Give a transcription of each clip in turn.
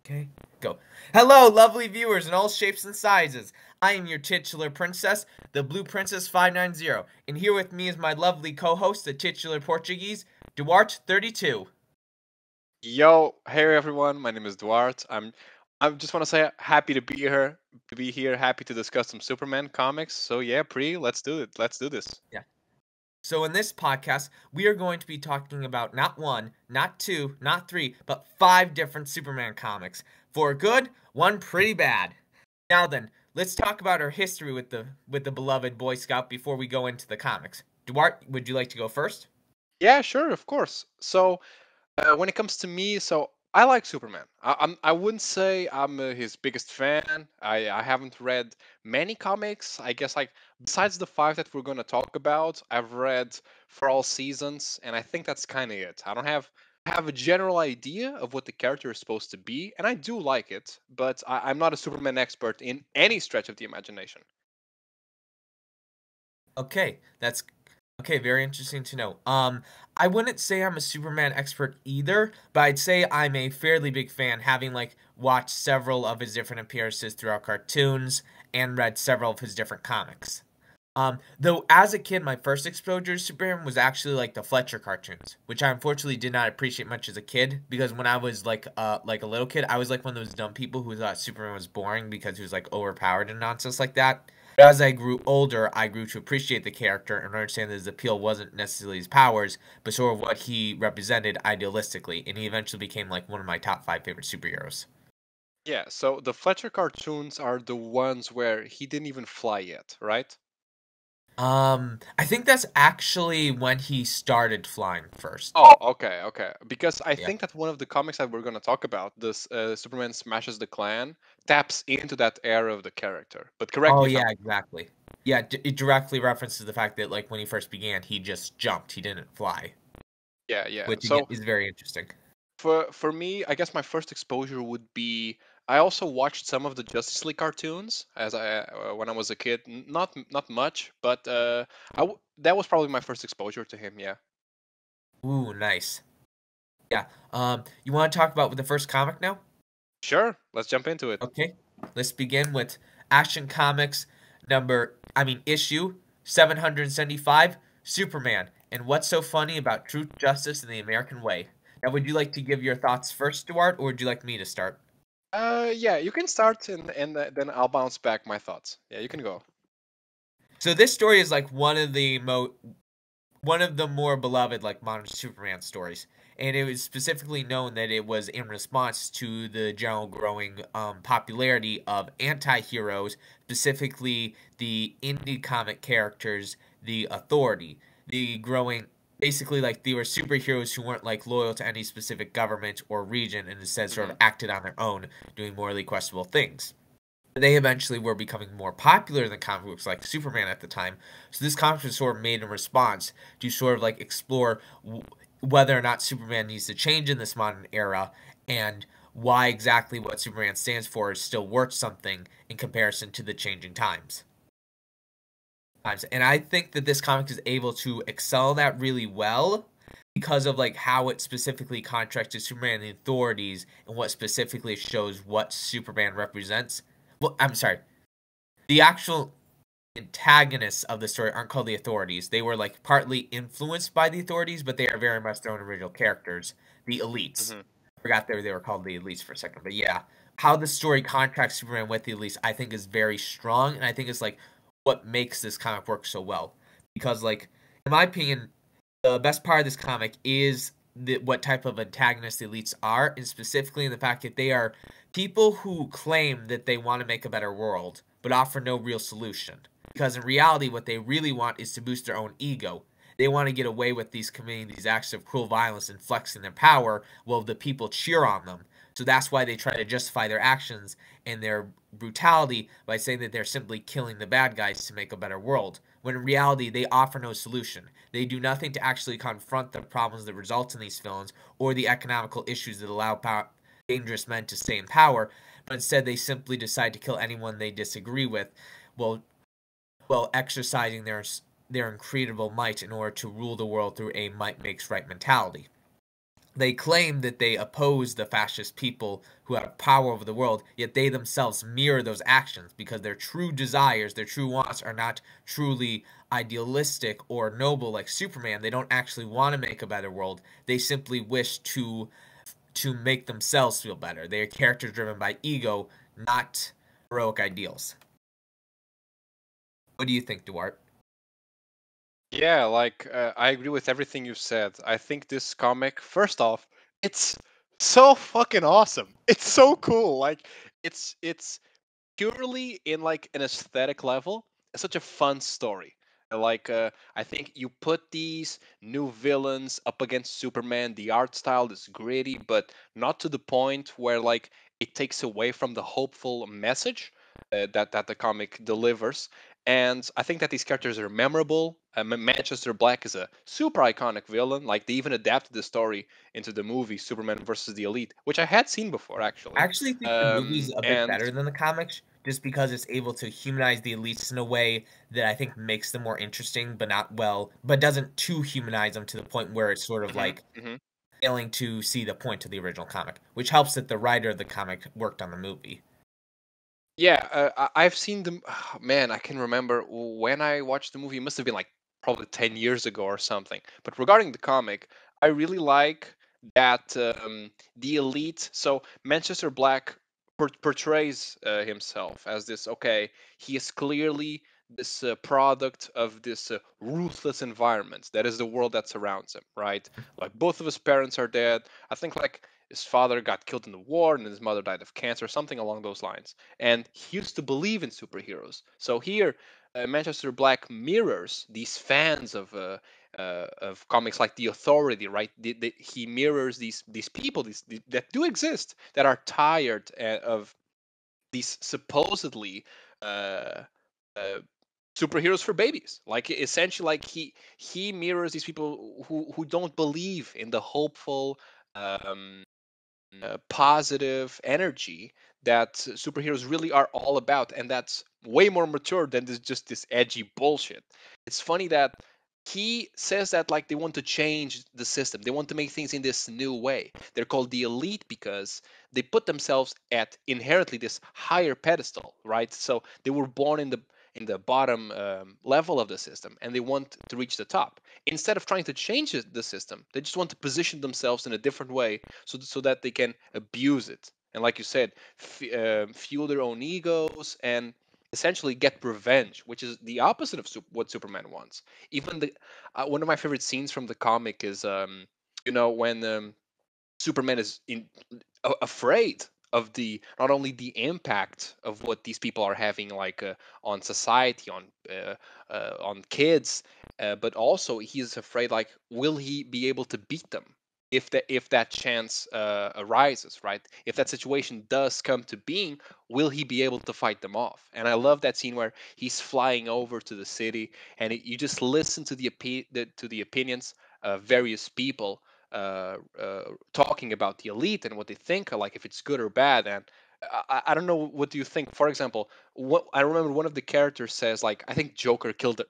Okay, go. Hello, lovely viewers in all shapes and sizes. I am your titular princess, the Blue Princess 590, and here with me is my lovely co-host, the titular Portuguese Duarte32. Yo, hey everyone, my name is Duarte. I just want to say happy to be here, happy to discuss some Superman comics. So yeah, let's do it. Let's do this. Yeah. So in this podcast, we are going to be talking about not one, not two, not three, but 5 different Superman comics. 4 good, 1 pretty bad. Now then, let's talk about our history with the beloved Boy Scout before we go into the comics. Duarte, would you like to go first? Yeah, sure, of course. So when it comes to me, so I like Superman. I wouldn't say I'm his biggest fan. I haven't read many comics. I guess like besides the 5 that we're gonna talk about, I've read for all seasons, and I think that's kind of it. I have a general idea of what the character is supposed to be, and I do like it, but I'm not a Superman expert in any stretch of the imagination. Okay, that's okay, very interesting to know. I wouldn't say I'm a Superman expert either, but I'd say I'm a fairly big fan, having like watched several of his different appearances throughout cartoons and read several of his different comics. Though as a kid, my first exposure to Superman was actually like the Fletcher cartoons, which I unfortunately did not appreciate much as a kid because when I was like a little kid, I was like one of those dumb people who thought Superman was boring because he was like overpowered and nonsense like that. But as I grew older, I grew to appreciate the character and understand that his appeal wasn't necessarily his powers, but sort of what he represented idealistically, and he eventually became like one of my top 5 favorite superheroes. Yeah, so the Fletcher cartoons are the ones where he didn't even fly yet, right? I think that's actually when he started flying first. Oh, okay, okay. Because I Yeah. think that one of the comics that we're going to talk about, this Superman Smashes the Klan, taps into that era of the character. But correct Oh me if yeah, I'm exactly. Yeah, it directly references the fact that like when he first began, he just jumped. He didn't fly, yeah, yeah. which again So is very interesting. for me, I guess my first exposure would be I also watched some of the Justice League cartoons as I when I was a kid. Not much, but that was probably my first exposure to him. Yeah. Ooh, nice. Yeah. You want to talk about the first comic now? Sure, let's jump into it. Okay. Let's begin with Action Comics issue 775, Superman. And what's so funny about truth, justice, and the American way? Now, would you like to give your thoughts first, Stuart, or would you like me to start? Yeah, you can start and then I'll bounce back my thoughts. Yeah, you can go. So this story is like one of the more beloved like modern Superman stories, and it was specifically known that it was in response to the general growing popularity of anti-heroes, specifically the indie comic characters, the Authority, the growing basically like they were superheroes who weren't like loyal to any specific government or region and instead sort Hmm. of acted on their own, doing morally questionable things. They eventually were becoming more popular than comic books like Superman at the time. So this comic was sort of made in response to sort of like explore whether or not Superman needs to change in this modern era and why exactly what Superman stands for is still worth something in comparison to the changing times. And I think that this comic is able to excel that really well because of like how it specifically contracts to Superman and the authorities and what specifically shows what Superman represents. Well, I'm sorry, the actual antagonists of the story aren't called the authorities. They were like partly influenced by the authorities, but they are very much their own original characters, the elites. Hmm. I forgot they were called the elites for a second, but yeah, how the story contracts Superman with the elites, I think, is very strong, and I think it's like what makes this comic work so well. Because like, in my opinion, the best part of this comic is what type of antagonists the elites are, and specifically in the fact that they are people who claim that they want to make a better world, but offer no real solution. Because in reality, what they really want is to boost their own ego. They want to get away with these committing these acts of cruel violence and flexing their power while the people cheer on them. So that's why they try to justify their actions and their brutality by saying that they're simply killing the bad guys to make a better world, when in reality they offer no solution. They do nothing to actually confront the problems that result in these villains or the economical issues that allow dangerous men to stay in power, but instead they simply decide to kill anyone they disagree with while, while exercising their incredible might in order to rule the world through a might makes right mentality. They claim that they oppose the fascist people who have power over the world, yet they themselves mirror those actions because their true desires, their true wants are not truly idealistic or noble like Superman. They don't actually want to make a better world. They simply wish to make themselves feel better. They are characters driven by ego, not heroic ideals. What do you think, Duarte? Yeah, like I agree with everything you said. I think this comic, first off, it's so fucking awesome. It's so cool. Like it's purely in like an aesthetic level. It's such a fun story. Like I think you put these new villains up against Superman. The art style is gritty, but not to the point where like it takes away from the hopeful message that the comic delivers. And I think that these characters are memorable. Manchester Black is a super iconic villain. Like they even adapted the story into the movie Superman versus the Elite, which I had seen before I actually. actually think the movie's a bit And better than the comics just because it's able to humanize the elites in a way that I think makes them more interesting, but not well, but doesn't too humanize them to the point where it's sort of Mhm, like mhm. failing to see the point of the original comic, which helps that the writer of the comic worked on the movie. Yeah, I've seen them. Man, I can remember when I watched the movie. It must have been like probably 10 years ago or something. But regarding the comic, I really like that the elite. So Manchester Black portrays himself as this. Okay, he is clearly this product of this ruthless environment that is the world that surrounds him, right? Like both of his parents are dead. I think like his father got killed in the war and his mother died of cancer, something along those lines. And he used to believe in superheroes. So here, Manchester Black mirrors these fans of comics like The Authority, right? He mirrors these people that do exist that are tired of these supposedly uh, uh, superheroes for babies. Like essentially, like he mirrors these people who don't believe in the hopeful. Positive energy that superheroes really are all about, and that's way more mature than just this edgy bullshit. It's funny that he says that like they want to change the system, they want to make things in this new way. They're called the elite because they put themselves at inherently this higher pedestal, right? So they were born in the bottom level of the system, and they want to reach the top. Instead of trying to change the system, they just want to position themselves in a different way so that they can abuse it. And like you said, fuel their own egos and essentially get revenge, which is the opposite of what Superman wants. Even the one of my favorite scenes from the comic is when Superman is afraid of the not only the impact of what these people are having like on society, on kids, but also he's afraid like will he be able to beat them if that chance arises, right? If that situation does come to being, will he be able to fight them off? And I love that scene where he's flying over to the city, and you just listen to to the opinions of various people talking about the elite and what they think, like if it's good or bad. And I don't know, what do you think? For example, what I remember one of the characters says, like I think Joker killed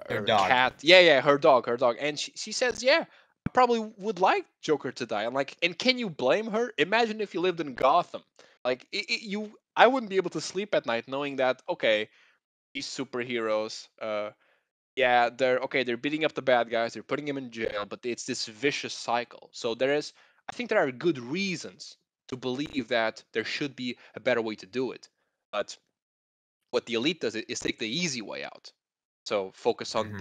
Their her dog. cat. Yeah, her dog. And she says, yeah, I probably would like Joker to die. I'm like, and can you blame her? Imagine if you lived in Gotham. Like I wouldn't be able to sleep at night knowing that, okay, these superheroes, yeah, they're okay, they're beating up the bad guys, they're putting him in jail, but it's this vicious cycle. So I think there are good reasons to believe that there should be a better way to do it. But what the elite does is take the easy way out. So focus on Hmm.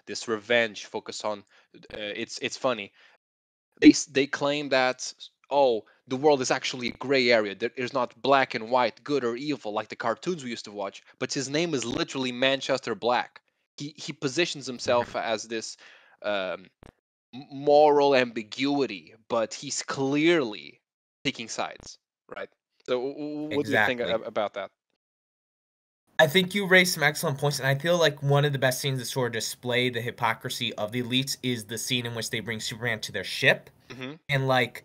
this revenge, focus on it's funny. They claim that, oh, the world is actually a gray area. There's not black and white, good or evil like the cartoons we used to watch, but his name is literally Manchester Black. He positions himself Hmm. as this um, moral ambiguity, but he's clearly taking sides, right? So what do you think Exactly. about that? I think you raised some excellent points, and I feel like one of the best scenes that sort of display the hypocrisy of the elites is the scene in which they bring Superman to their ship. Hmm. And like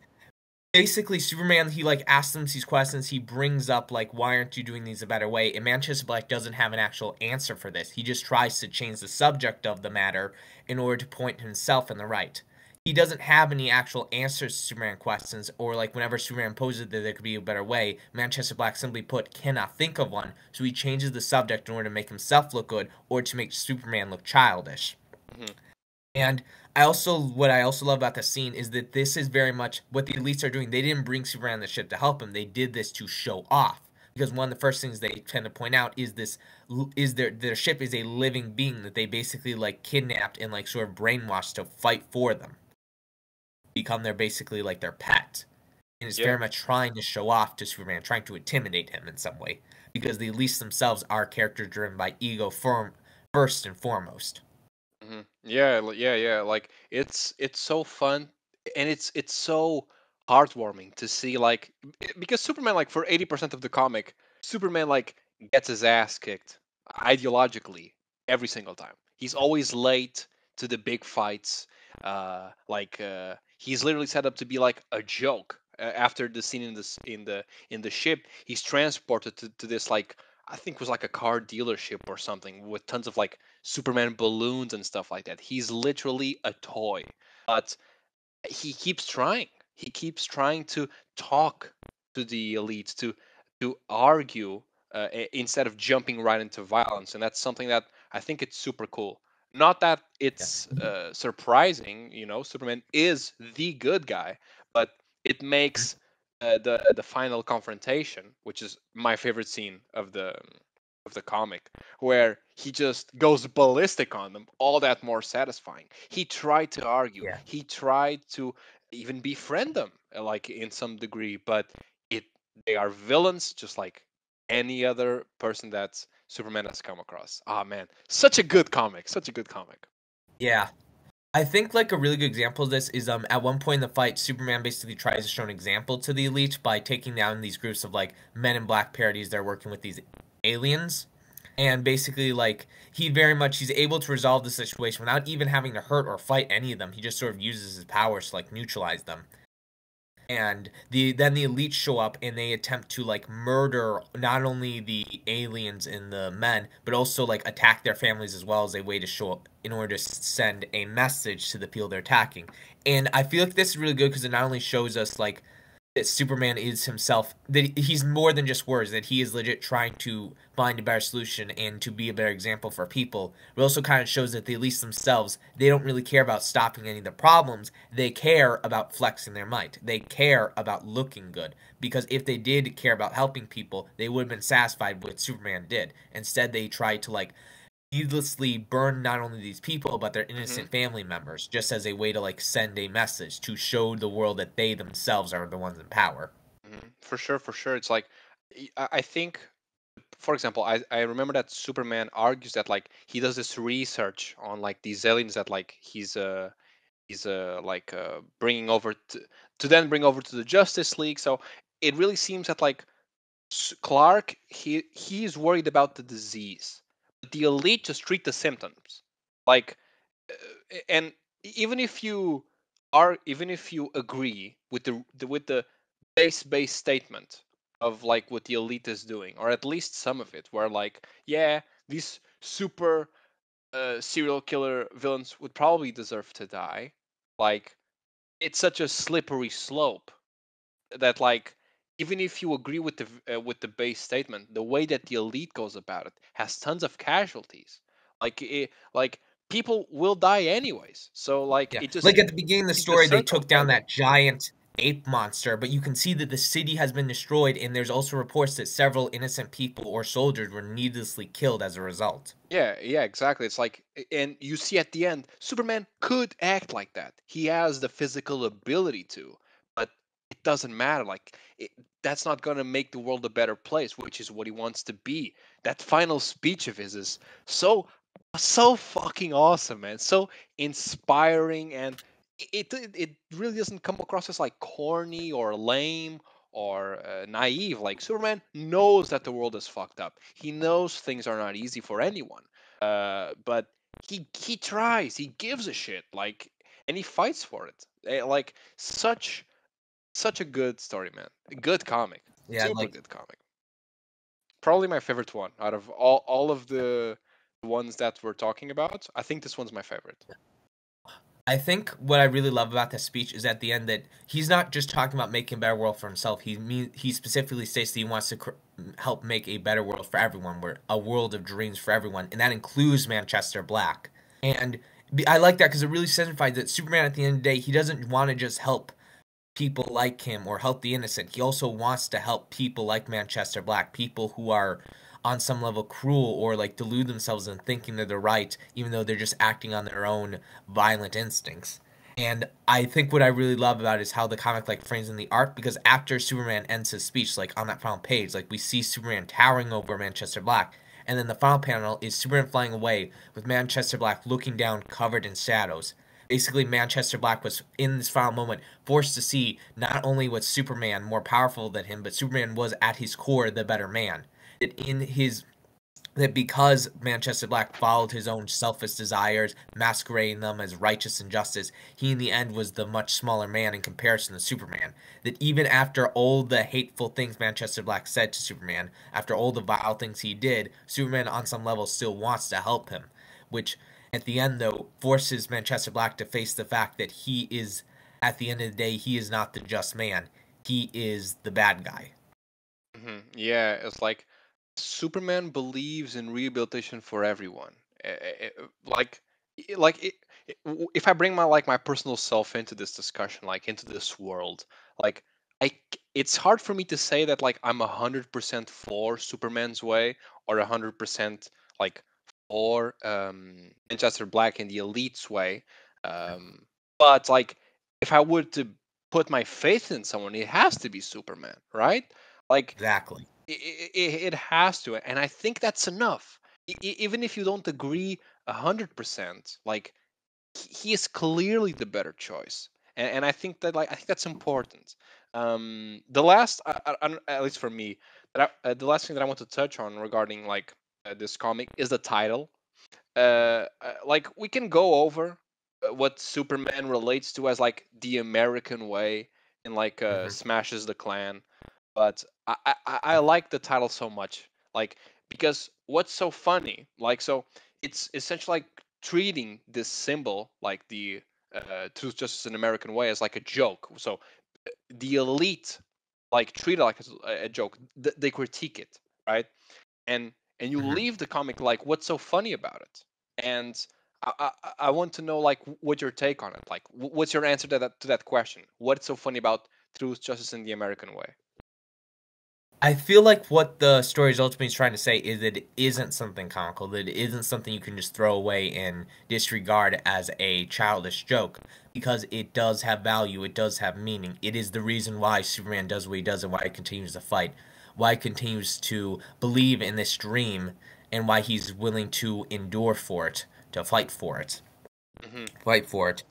basically Superman, he like asks them these questions. He brings up like, why aren't you doing these a better way? And Manchester Black doesn't have an actual answer for this. He just tries to change the subject of the matter in order to point himself in the right. He doesn't have any actual answers to Superman questions, or like whenever Superman poses that there could be a better way, Manchester Black simply put cannot think of one, so he changes the subject in order to make himself look good or to make Superman look childish. Hmm. And what I also love about the scene is that this is very much what the elites are doing. They didn't bring Superman on the ship to help him. They did this to show off. Because one of the first things they tend to point out is their ship is a living being that they basically like kidnapped and like sort of brainwashed to fight for them. Become their basically like their pet. And it's Yeah. very much trying to show off to Superman, trying to intimidate him in some way. Because the elites themselves are characters driven by ego first and foremost. Yeah, yeah. Like it's so fun, and it's so heartwarming to see like because Superman, like for 80% of the comic, Superman like gets his ass kicked ideologically every single time. He's always late to the big fights. He's literally set up to be like a joke. After the scene in the ship, he's transported to this like I think it was like a car dealership or something with tons of like Superman balloons and stuff like that. He's literally a toy, but he keeps trying. He keeps trying to talk to the elites, to argue instead of jumping right into violence, and that's something that I think it's super cool. Not that Yeah. it's surprising, you know, Superman is the good guy, but it makes the final confrontation, which is my favorite scene of the comic, where he just goes ballistic on them, all that more satisfying. He tried to argue, Yeah. he tried to even befriend them, like in some degree, but it they are villains just like any other person that Superman has come across. Ah man, such a good comic, such a good comic. Yeah. I think like a really good example of this is at one point in the fight, Superman basically tries to show an example to the elite by taking down these groups of like Men in Black parodies that are working with these aliens. And basically like he's able to resolve the situation without even having to hurt or fight any of them. He just sort of uses his powers to like neutralize them. And then the elites show up and they attempt to like murder not only the aliens and the men but also like attack their families as well as a way to show up in order to send a message to the people they're attacking. And I feel like this is really good because it not only shows us like that Superman is himself, that he's more than just words, that he is legit trying to find a better solution and to be a better example for people. It also kind of shows that the elites themselves, they don't really care about stopping any of the problems. They care about flexing their might. They care about looking good. Because if they did care about helping people, they would have been satisfied with what Superman did. Instead, they tried to like needlessly burn not only these people but their Hmm. innocent family members just as a way to like send a message to show the world that they themselves are the ones in power. For sure, for sure. It's like I think, for example, I remember that Superman argues that like he does this research on like these aliens that like he's bringing over to then bring over to the Justice League. So it really seems that like Clark, he's worried about the disease, but the elite just treat the symptoms. Like, and even if you even if you agree with with the base statement of like what the elite is doing, or at least some of it, where like, yeah, these super serial killer villains would probably deserve to die. Like, it's such a slippery slope that like even if you agree with the base statement, the way that the elite goes about it has tons of casualties. Like people will die anyways. So like Yeah, it just like at the beginning of the keeps the story they circle took down spinning. that giant ape monster, but you can see that the city has been destroyed and there's also reports that several innocent people or soldiers were needlessly killed as a result. Yeah, yeah, exactly. It's like, and you see at the end, Superman could act like that. He has the physical ability to, but it doesn't matter. Like, that's not going to make the world a better place, which is what he wants to be. That final speech of his is so fucking awesome, man. So inspiring, and it really doesn't come across as like corny or lame or naive. Like Superman knows that the world is fucked up. He knows things are not easy for anyone. But he tries. He gives a shit. Like, and he fights for it. Like such. such a good story, man. A good comic. Yeah, Super like good comic. Probably my favorite one out of all of the ones that we're talking about. I think this one's my favorite. I think what I really love about this speech is at the end that he's not just talking about making a better world for himself. He specifically states that he wants to help make a better world for everyone, where a world of dreams for everyone, and that includes Manchester Black. And I like that because it really signifies that Superman, at the end of the day, he doesn't want to just help people like him or help the innocent. He also wants to help people like Manchester Black, people who are on some level cruel or like delude themselves in thinking that they're right, even though they're just acting on their own violent instincts. And I think what I really love about it is how the comic like frames in the art, because after Superman ends his speech, like on that final page, like we see Superman towering over Manchester Black, and then the final panel is Superman flying away with Manchester Black looking down covered in shadows. Basically, Manchester Black was in this final moment forced to see not only was Superman more powerful than him, but Superman was at his core the better man. That because Manchester Black followed his own selfish desires, masquerading them as righteous and justice, he in the end was the much smaller man in comparison to Superman. That even after all the hateful things Manchester Black said to Superman, after all the vile things he did, Superman on some level still wants to help him, which at the end though forces Manchester Black to face the fact that he is, at the end of the day, he is not the just man. He is the bad guy. Yeah, it's like Superman believes in rehabilitation for everyone. Like, if I bring my personal self into this discussion, like into this world, like it's hard for me to say that like I'm 100% for Superman's way or 100% like for Manchester Black in the elite's way. Um, but like, if I were to put my faith in someone, it has to be Superman, right? Like Exactly. it has to, and I think that's enough. Even if you don't agree 100%, like he is clearly the better choice, and I think that like I think that's important. The last, at least for me, the last thing that I want to touch on regarding like this comic is the title. Like we can go over what Superman relates to as like the American way and like Hmm. smashes the Klan, but I like the title so much, like because what's so funny, like so it's essentially like treating this symbol like the truth, justice, and American way as like a joke. So the elite like treat it like a joke. They critique it, right? And you Hmm. leave the comic like, what's so funny about it? And I want to know like what your take on it. Like, what's your answer to that question? What's so funny about truth, justice, and the American way? I feel like what the story is ultimately trying to say is that it isn't something comical, that it isn't something you can just throw away and disregard as a childish joke, because it does have value, it does have meaning. It is the reason why Superman does what he does and why he continues to fight, why he continues to believe in this dream, and why he's willing to endure for it, to fight for it. Hmm. Fight for it.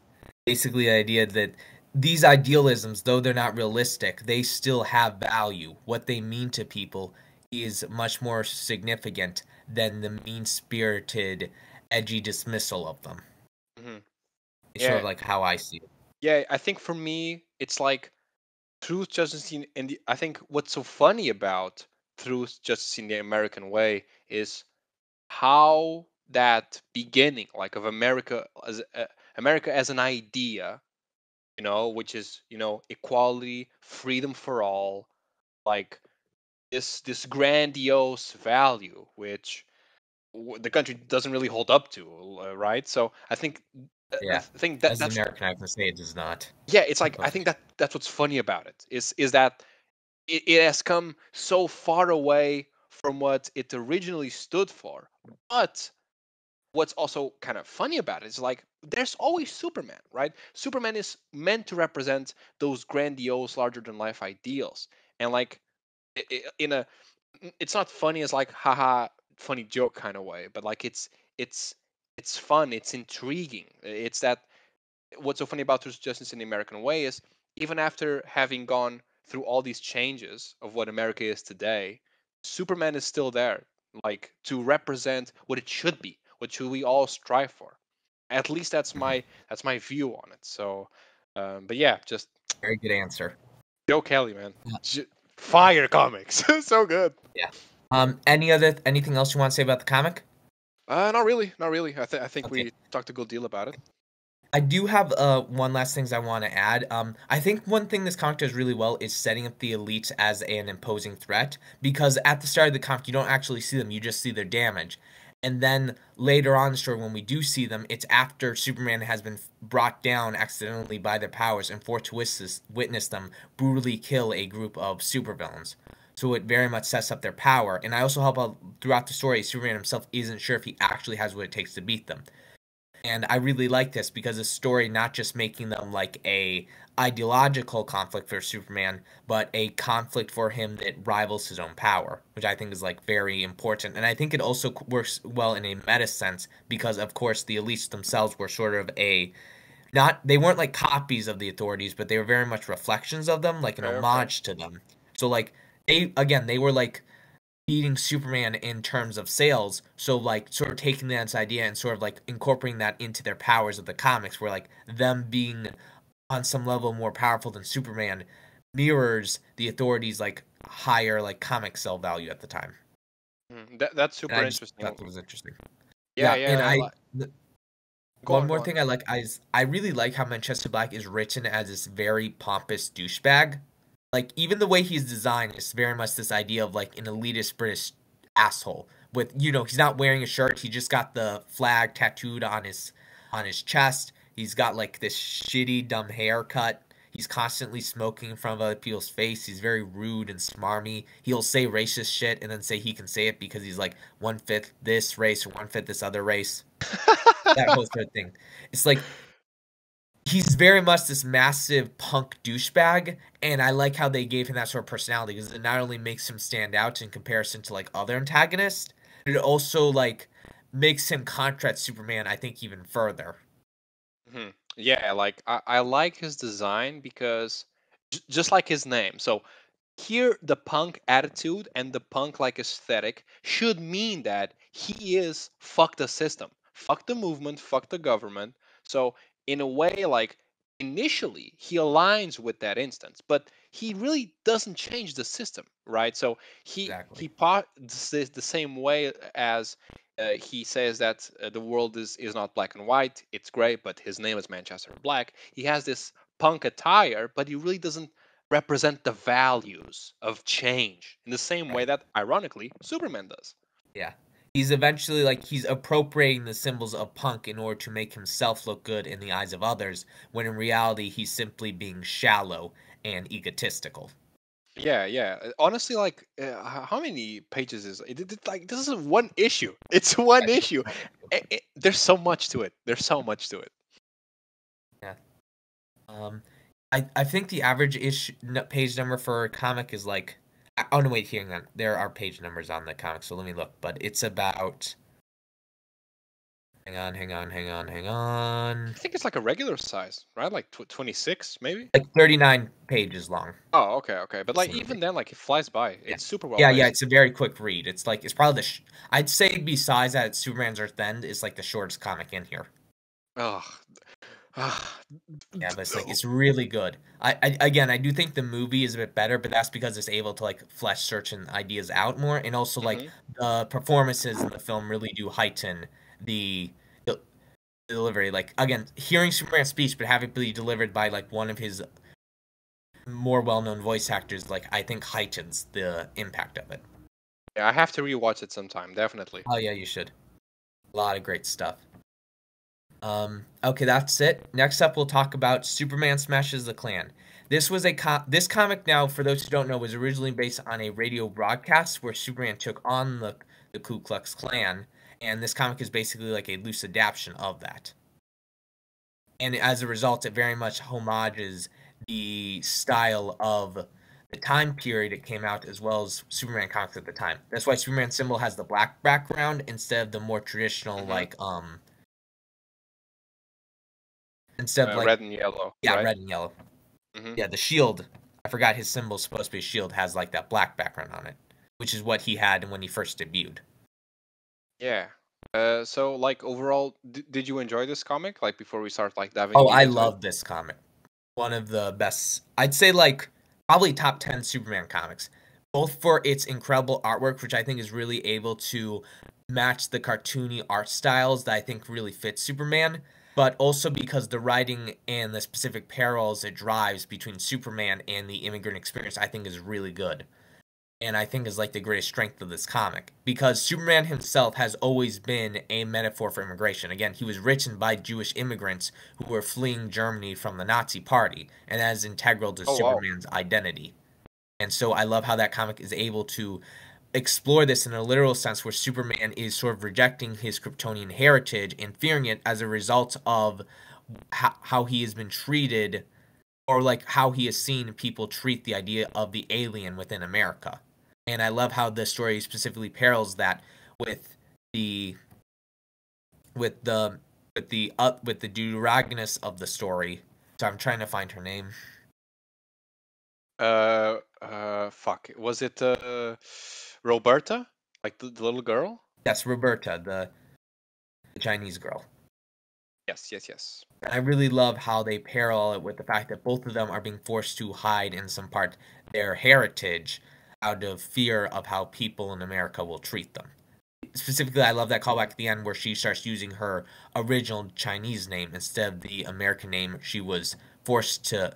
Basically, the idea that these idealisms, though they're not realistic, they still have value. What they mean to people is much more significant than the mean spirited, edgy dismissal of them. Hmm. It's sort Yeah, of like how I see it. yeah. I think for me, it's like truth, justice, and I think what's so funny about truth, justice in the American way is how that beginning, like of America as an idea, which is equality, freedom for all, like this grandiose value, which the country doesn't really hold up to, right? So I think Yeah. that As an that's American, I can say it does not. yeah, it's like I But think that's what's funny about it is that it has come so far away from what it originally stood for. But what's also kind of funny about it is like there's always Superman, right? Superman is meant to represent those grandiose, larger than life ideals, and like in a, it's not funny as like haha funny joke kind of way, but like it's it's fun, it's intriguing. It's that what's so funny about Truth, Justice in the American Way is even after having gone through all these changes of what America is today, Superman is still there, like to represent what it should be, what should we all strive for. At least mhm. that's my view on it. So, but yeah, just Very good answer. Joe Kelly, man. Yeah. Fire comics. So good. Yeah. Anything else you want to say about the comic? Not really, not really. I think Okay. we talked a good deal about it. I do have one last things I want to add. I think one thing this comic does really well is setting up the elites as an imposing threat, because at the start of the comic you don't actually see them, you just see their damage. And then later on in the story, when we do see them, it's after Superman has been brought down accidentally by their powers and forced to witness them brutally kill a group of supervillains. So it very much sets up their power. And I also help out throughout the story, Superman himself isn't sure if he actually has what it takes to beat them. And I really like this because the story not just making them like a ideological conflict for Superman, but a conflict for him that rivals his own power, which I think is like very important. And I think it also works well in a meta sense because, of course, the elites themselves were sort of a not they weren't like copies of the authorities, but they were very much reflections of them, like an Okay, okay. homage to them. So like they were like beating Superman in terms of sales. So like sort of taking that idea and sort of like incorporating that into their powers of the comics, where like them being on some level more powerful than Superman mirrors the authorities like higher like comic sell value at the time. That's And super I just interesting. thought that was interesting. Yeah, Yeah, and yeah. Go one on, go more on. thing I like is I really like how Manchester Black is written as this very pompous douchebag. Like even the way he's designed is very much this idea of like an elitist British asshole. With he's not wearing a shirt, he just got the flag tattooed on his chest. He's got like this shitty dumb haircut. He's constantly smoking in front of other people's face. He's very rude and smarmy. He'll say racist shit and then say he can say it because he's like 1/5 this race or 1/5 this other race. That whole sort of thing. It's like he's very much this massive punk douchebag, and I like how they gave him that sort of personality because it not only makes him stand out in comparison to like other antagonists, it also like makes him contrast Superman, I think, even further. Yeah, like I like his design because just like his name. So here the punk attitude and the punk like aesthetic should mean that he is fuck the system, fuck the movement, fuck the government. So in a way, like initially he aligns with that instance, but he really doesn't change the system, right? So Exactly. he part the same way as he says that the world is not black and white, it's gray, but his name is Manchester Black. He has this punk attire, but he really doesn't represent the values of change in the same way Right. that, ironically, Superman does. Yeah. He's eventually like he's appropriating the symbols of punk in order to make himself look good in the eyes of others, when in reality he's simply being shallow and egotistical. Yeah, yeah. Honestly, like, how many pages is it? Like, this is one issue. It's one issue. There's so much to it. There's so much to it. Yeah. Um, I think the average page number for a comic is like, oh no, wait, hang on. There are page numbers on the comic, so let me look. But it's about, hang on. I think it's like a regular size, right? Like 26, maybe. Like 39 pages long. Oh, okay, okay. But like even then, like it flies by. Yeah. It's super well Yeah, yeah, paced. it's a very quick read. It's like it's probably I'd say besides that Superman's Earth End is like the shortest comic in here. Oh, Yeah, but it's like it's really good. Again, I do think the movie is a bit better, but that's because it's able to like flesh certain ideas out more, and also like hmm the performances in the film really do heighten the delivery. Like again, hearing Superman's speech, but having it be delivered by like one of his more well-known voice actors, like I think heightens the impact of it. Yeah, I have to rewatch it sometime, definitely. Oh yeah, you should. A lot of great stuff. Okay, that's it. Next up, we'll talk about Superman Smashes the Klan. This was this comic now, for those who don't know, was originally based on a radio broadcast where Superman took on the Ku Klux Klan, and this comic is basically like a loose adaptation of that. And as a result, it very much homages the style of the time period it came out, as well as Superman comics at the time. That's why Superman symbol has the black background instead of the more traditional hmm instead of like Red and yellow, yeah, right? red and yellow. hmm Yeah, the shield. I forgot his symbol's supposed to be a shield, has like that black background on it, which is what he had when he first debuted. Yeah. So like overall, did you enjoy this comic? Like before we start like diving Oh, deep I into it? love this comic. One of the best. I'd say like probably top 10 Superman comics, both for its incredible artwork, which I think is really able to match the cartoony art styles that I think really fit Superman, but also because the writing and the specific parallels it drives between Superman and the immigrant experience I think is really good. And I think is like the greatest strength of this comic because Superman himself has always been a metaphor for immigration. Again, he was written by Jewish immigrants who were fleeing Germany from the Nazi Party, and that is integral to Oh wow. Superman's identity. And so I love how that comic is able to explore this in a literal sense where Superman is sort of rejecting his Kryptonian heritage and fearing it as a result of how he has been treated or like how he has seen people treat the idea of the alien within America. And I love how the story specifically parallels that with the with the with the Deuteragonist of the story. So I'm trying to find her name. Fuck. Was it Roberta? Like the little girl? That's Roberta, the Chinese girl. Yes, yes, yes. I really love how they parallel it with the fact that both of them are being forced to hide in some part their heritage out of fear of how people in America will treat them. Specifically, I love that callback at the end where she starts using her original Chinese name instead of the American name she was forced to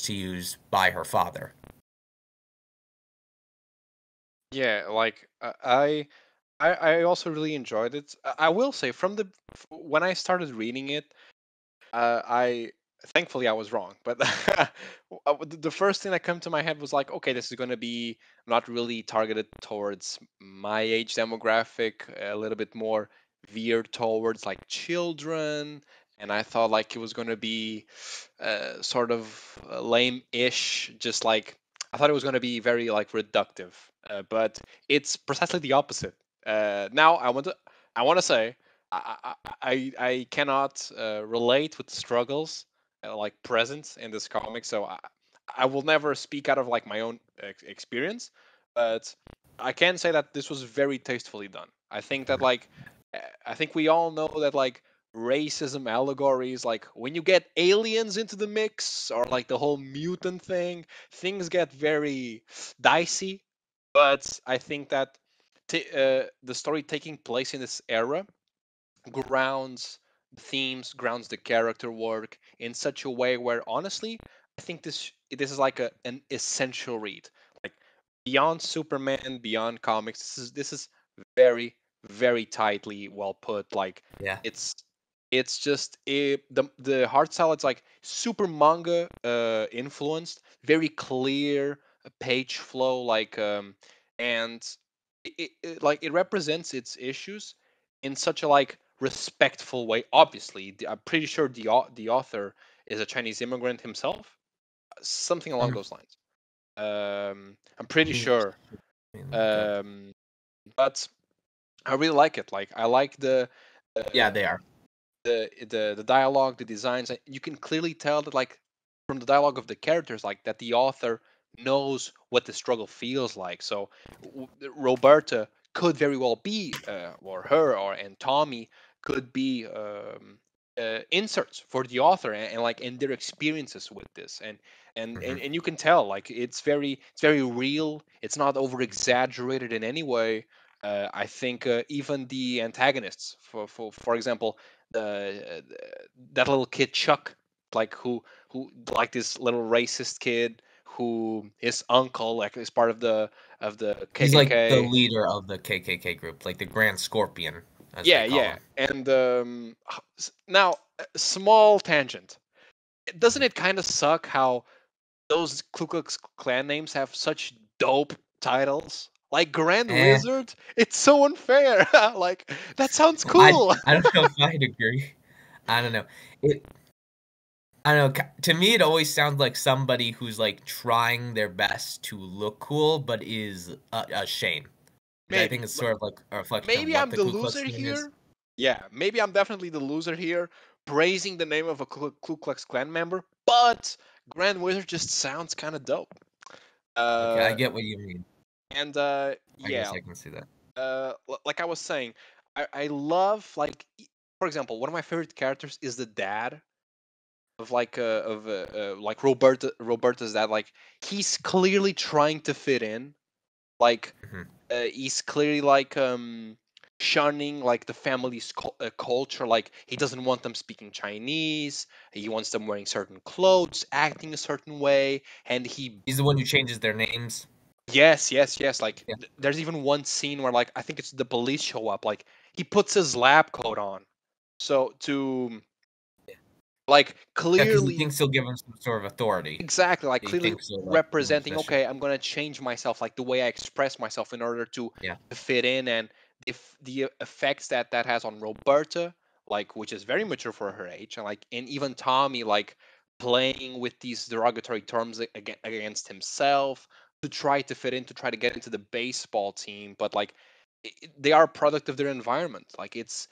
use by her father. Yeah, like I also really enjoyed it. I will say from when I started reading it, I thankfully I was wrong, but the first thing that came to my head was like, okay, this is going to be not really targeted towards my age demographic, a little bit more veered towards like children, and I thought like it was going to be sort of lame-ish, just like I thought it was going to be very like reductive, but it's precisely the opposite. Now I want to say I cannot relate with the struggles like present in this comic, so I will never speak out of like my own experience, but I can say that this was very tastefully done. I think that like I think we all know that like racism allegories, like when you get aliens into the mix or like the whole mutant thing, things get very dicey. But I think that the story taking place in this era grounds the themes, grounds the character work in such a way where honestly, I think this is like an essential read. Like beyond Superman, beyond comics, this is very very tightly well put. Like Yeah. it's it's just the art style. It's like super manga influenced, very clear page flow, like and like it represents its issues in such a like respectful way. Obviously, I'm pretty sure the author is a Chinese immigrant himself, something along Mhm. those lines. I'm pretty Let sure, me look up. um, but I really like it. Like I like Yeah, uh, they are. the dialogue, the designs. You can clearly tell that like from the dialogue of the characters, like that the author knows what the struggle feels like. So Roberta could very well be, or her, or and Tommy could be inserts for the author and like and their experiences with this Hmm. and you can tell like it's very real. It's not over exaggerated in any way. I think even the antagonists, for example, the that little kid Chuck, like who like this little racist kid who his uncle like is part of the He's like the KKK. leader of the KKK group, like the Grand Scorpion, as they Yeah, call yeah. him. And now small tangent. Doesn't it kind of suck how those Ku Klux Klan names have such dope titles? Like Grand Eh, Wizard? It's so unfair. Like that sounds I cool. I don't know if I'd agree. I don't know. It I don't know. To me, it always sounds like somebody who's like trying their best to look cool, but is ashamed, which I think Maybe. is sort of like a reflection of Maybe what I'm the the Ku Klux loser Klan is. here. Yeah, maybe I'm definitely the loser here, praising the name of a Ku Klux Klan member, but Grand Wizard just sounds kind of dope. Okay, I Uh, get what you mean. and I guess yeah, I can see that. like I was saying, I love like for example, one of my favorite characters is the dad. like Roberta's dad. Like, he's clearly trying to fit in. Like, he's clearly like shunning like the family's culture. Like, he doesn't want them speaking Chinese. He wants them wearing certain clothes, acting a certain way, and He's the one who changes their names. yes, yes, yes. Like, Yeah, there's even one scene where, like, I think it's the police show up. Like, he puts his lab coat on, so to like yeah, because he clearly, thinks he'll give him some sort of authority. exactly, like He clearly thinks he'll like give him a representing. position. Okay, I'm gonna change myself, like the way I express myself, in order Yeah, to fit in, and if the effects that that has on Roberta, like, which is very mature for her age, and like, and even Tommy, like playing with these derogatory terms against himself to try to fit in, to try to get into the baseball team, but like, they are a product of their environment. Like, it's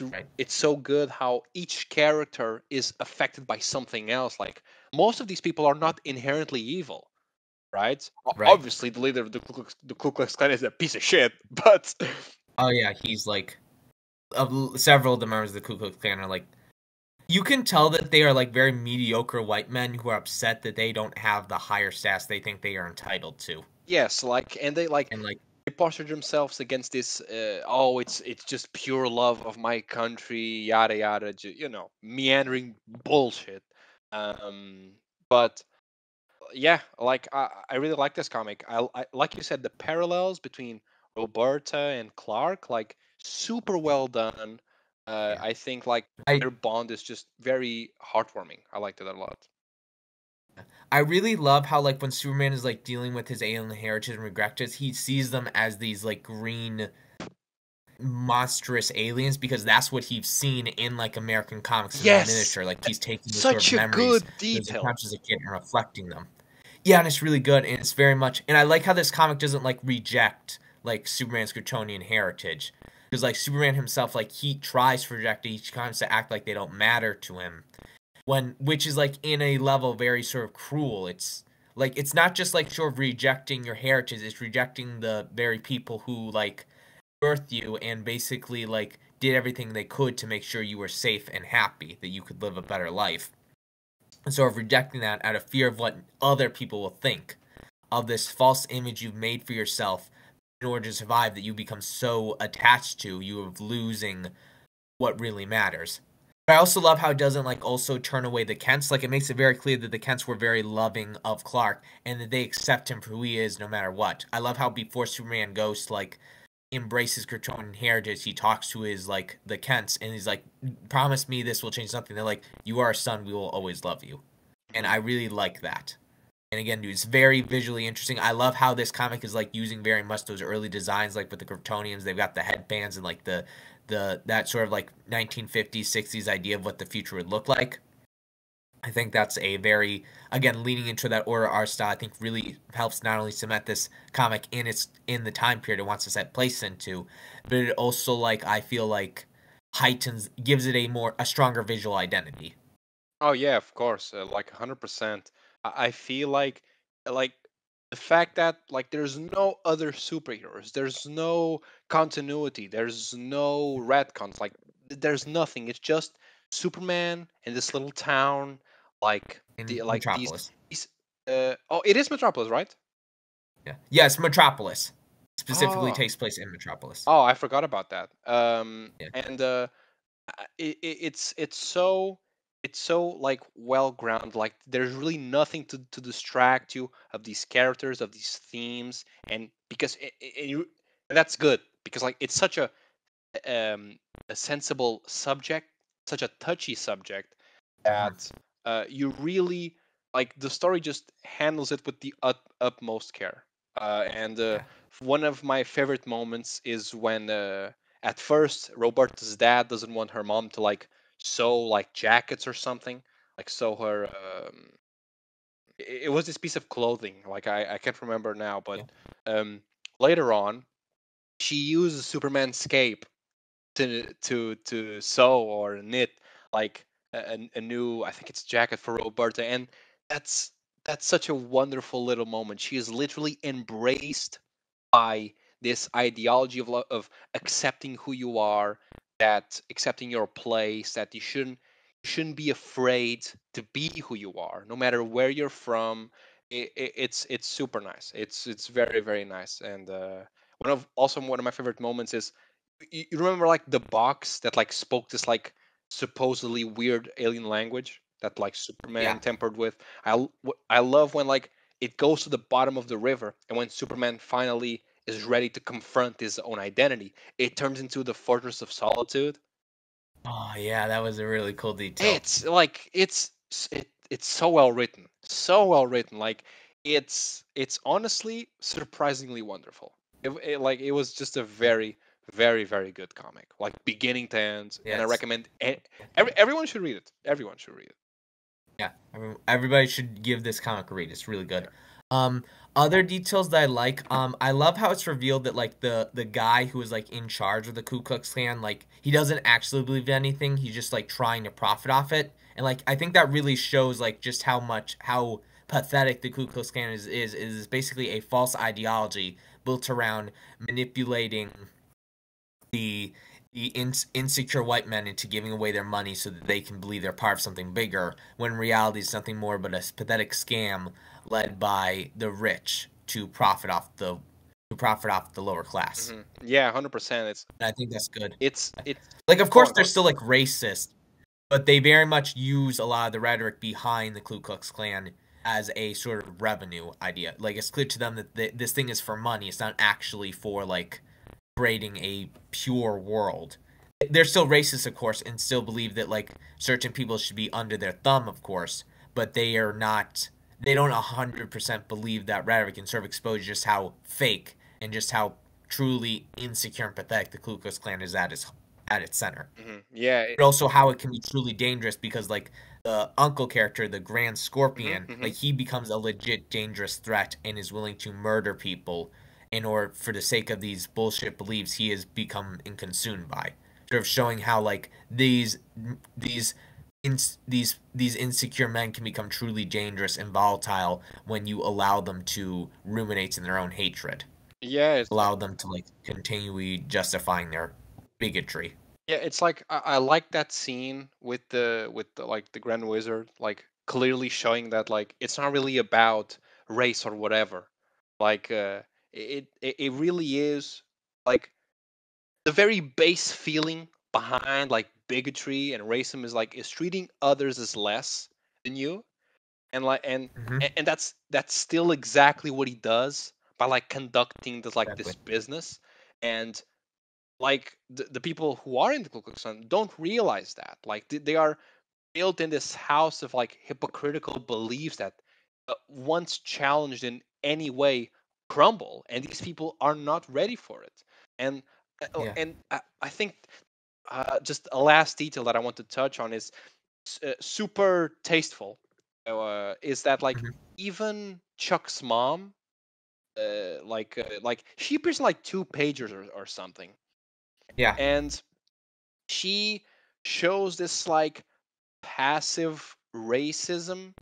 right, it's so good how each character is affected by something else. Like, most of these people are not inherently evil, right? right. Obviously, the leader of the Ku Klux Klan is a piece of shit, but Oh yeah, he's like several of the members of the Ku Klux Klan are like, you can tell that they are like very mediocre white men who are upset that they don't have the higher status they think they are entitled to, yes, like, and they like and like they posture themselves against this. Oh, it's just pure love of my country, yada yada, meandering bullshit. Um, but yeah, like, I really like this comic. I like you said, the parallels between Roberta and Clark, like, super well done. yeah. I think like I their bond is just very heartwarming. I liked it a lot. I really love how like when Superman is like dealing with his alien heritage and regrets, he sees them as these like green monstrous aliens because that's what he's seen in like American comics in that Yes, miniature. Like he's taking those sort such of a memories, good those detail. encounters as a kid, and reflecting them. Yeah, and it's really good, and it's very much. And I like how this comic doesn't like reject like Superman's Kryptonian heritage, because like Superman himself, like he tries to reject it. He tries to act like they don't matter to him, when which is like in a level very sort of cruel. It's like it's not just like sort of rejecting your heritage; it's rejecting the very people who like birthed you and basically like did everything they could to make sure you were safe and happy, that you could live a better life. And sort of rejecting that out of fear of what other people will think of this false image you've made for yourself in order to survive, that you become so attached to you of losing what really matters. But I also love how it doesn't like also turn away the Kents. Like it makes it very clear that the Kents were very loving of Clark and that they accept him for who he is no matter what. I love how before Superman goes to like embraces Kryptonian heritage, he talks to his like the Kents and he's like, "Promise me this will change something." They're like, "You are our son. We will always love you," and Mhm. I really like that. And again, dude, it's very visually interesting. I love how this comic is like using very much those early designs, like with the Kryptonians. They've got the headbands and like the that sort of like 1950s 60s idea of what the future would look like. I think that's a very, again, leaning into that order art style. I think really helps not only cement this comic in the time period it wants to set place into, but it also like I feel like heightens, gives it a stronger visual identity. Oh yeah, of course, like 100%. I feel like the fact that like there's no other superheroes, there's no continuity, there's no retcons, like there's nothing. It's just Superman in this little town, like In the like Metropolis. these oh, it is Metropolis, right? Yeah. Yes, Metropolis. Specifically Oh, takes place in Metropolis. oh, I forgot about that. Yeah. And it's so like well grounded. Like, there's really nothing to distract you of these characters, of these themes, and because and that's good, because like it's such um a sensible subject, such a touchy subject, Mhm. that you really like the story just handles it with the utmost care. And Yeah. one of my favorite moments is when at first Roberta's dad doesn't want her mom to like sew like jackets or something, like sew her it was this piece of clothing, like I can't remember now, but Yeah. um later on she uses Superman's cape to sew or knit like a new, I think it's jacket for Roberta, and that's that's such a wonderful little moment. She is literally embraced by this ideology of accepting who you are, that accepting your place, that you shouldn't. shouldn't be afraid to be who you are, no matter where you're from. It's super nice. It's very very nice. And one of my favorite moments is you remember like the box that like spoke this like supposedly weird alien language that like Yeah. Superman tempered with. I love when like it goes to the bottom of the river, and when Superman finally is ready to confront his own identity, it turns into the Fortress of Solitude. Oh yeah, that was a really cool detail. It's like it's so well written, so well written. Like it's honestly surprisingly wonderful. Like it was just a very very very good comic, like beginning to end, and I Yes. recommend everyone should read it. Everyone should read it. Yeah, everybody should give this comic a read. It's really good. Yeah. Um, Other details that I like, I love how it's revealed that like the guy who is like in charge of the Ku Klux Klan, like he doesn't actually believe in anything. He's just like trying to profit off it, and like I think that really shows like just how pathetic the Ku Klux Klan is basically a false ideology built around manipulating the insecure white men into giving away their money so that they can believe they're part of something bigger, when in reality it's nothing more but a pathetic scam led by the rich to profit off the lower class. Yeah, 100%. And I think that's good. It's Like, of go course, on, go they're on. still like racist, but they very much use a lot of the rhetoric behind the Ku Klux Klan as a sort of revenue idea. Like, it's clear to them that this thing is for money. It's not actually for like creating a pure world. They're still racist, of course, and still believe that like certain people should be under their thumb, of course, but they are not. They don't 100% believe that rhetoric and sort of expose just how fake and just how truly insecure and pathetic the Ku Klux Klan is at its center. Yeah. But also how it can be truly dangerous because like the uncle character, the Grand Scorpion, like he becomes a legit dangerous threat and is willing to murder people in order for the sake of these bullshit beliefs he has become consumed by. Sort of showing how like these these insecure men can become truly dangerous and volatile when you allow them to ruminate in their own hatred. Yeah, it's like Allow them to like continually justifying their bigotry. yeah, it's like I like that scene with the like the Grand Wizard like clearly showing that like it's not really about race or whatever. Like it really is like the very base feeling behind like bigotry and racism is like is treating others as less than you, and like Mm-hmm. and that's still exactly what he does by like conducting this like Exactly. this business. And like the people who are in the Ku Klux Klan don't realize that like they are built in this house of like hypocritical beliefs that once challenged in any way crumble, and these people are not ready for it. And Yeah. I think just a last detail that I want to touch on is super tasteful. Is that like Mm-hmm. even Chuck's mom, like she appears in like two pages or something, Yeah. and she shows this like passive racism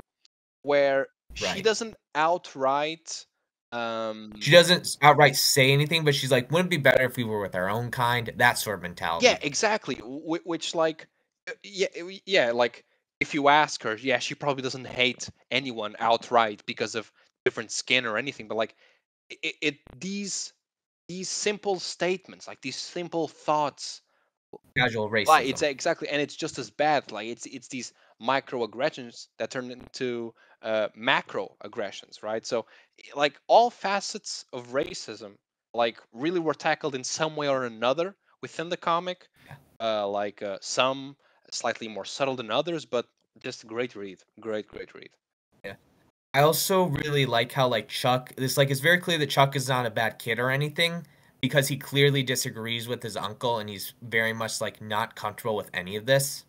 where she Right. doesn't outright um She doesn't outright say anything, but she's like, "Wouldn't it be better if we were with our own kind?" That sort of yeah, mentality. exactly, which like yeah, yeah, like if you ask her, yeah, she probably doesn't hate anyone outright because of different skin or anything, but like it these simple statements, like these simple thoughts. Casual Right, it's racism. exactly, and it's just as bad. Like it's these microaggressions that turn into macro aggressions, right? So, like all facets of racism, like really were tackled in some way or another within the comic. Yeah. Some slightly more subtle than others, but just a great read, great read. Yeah. I also really like how like Chuck. This like it's very clear that Chuck is not a bad kid or anything because he clearly disagrees with his uncle and he's very much like not comfortable with any of this.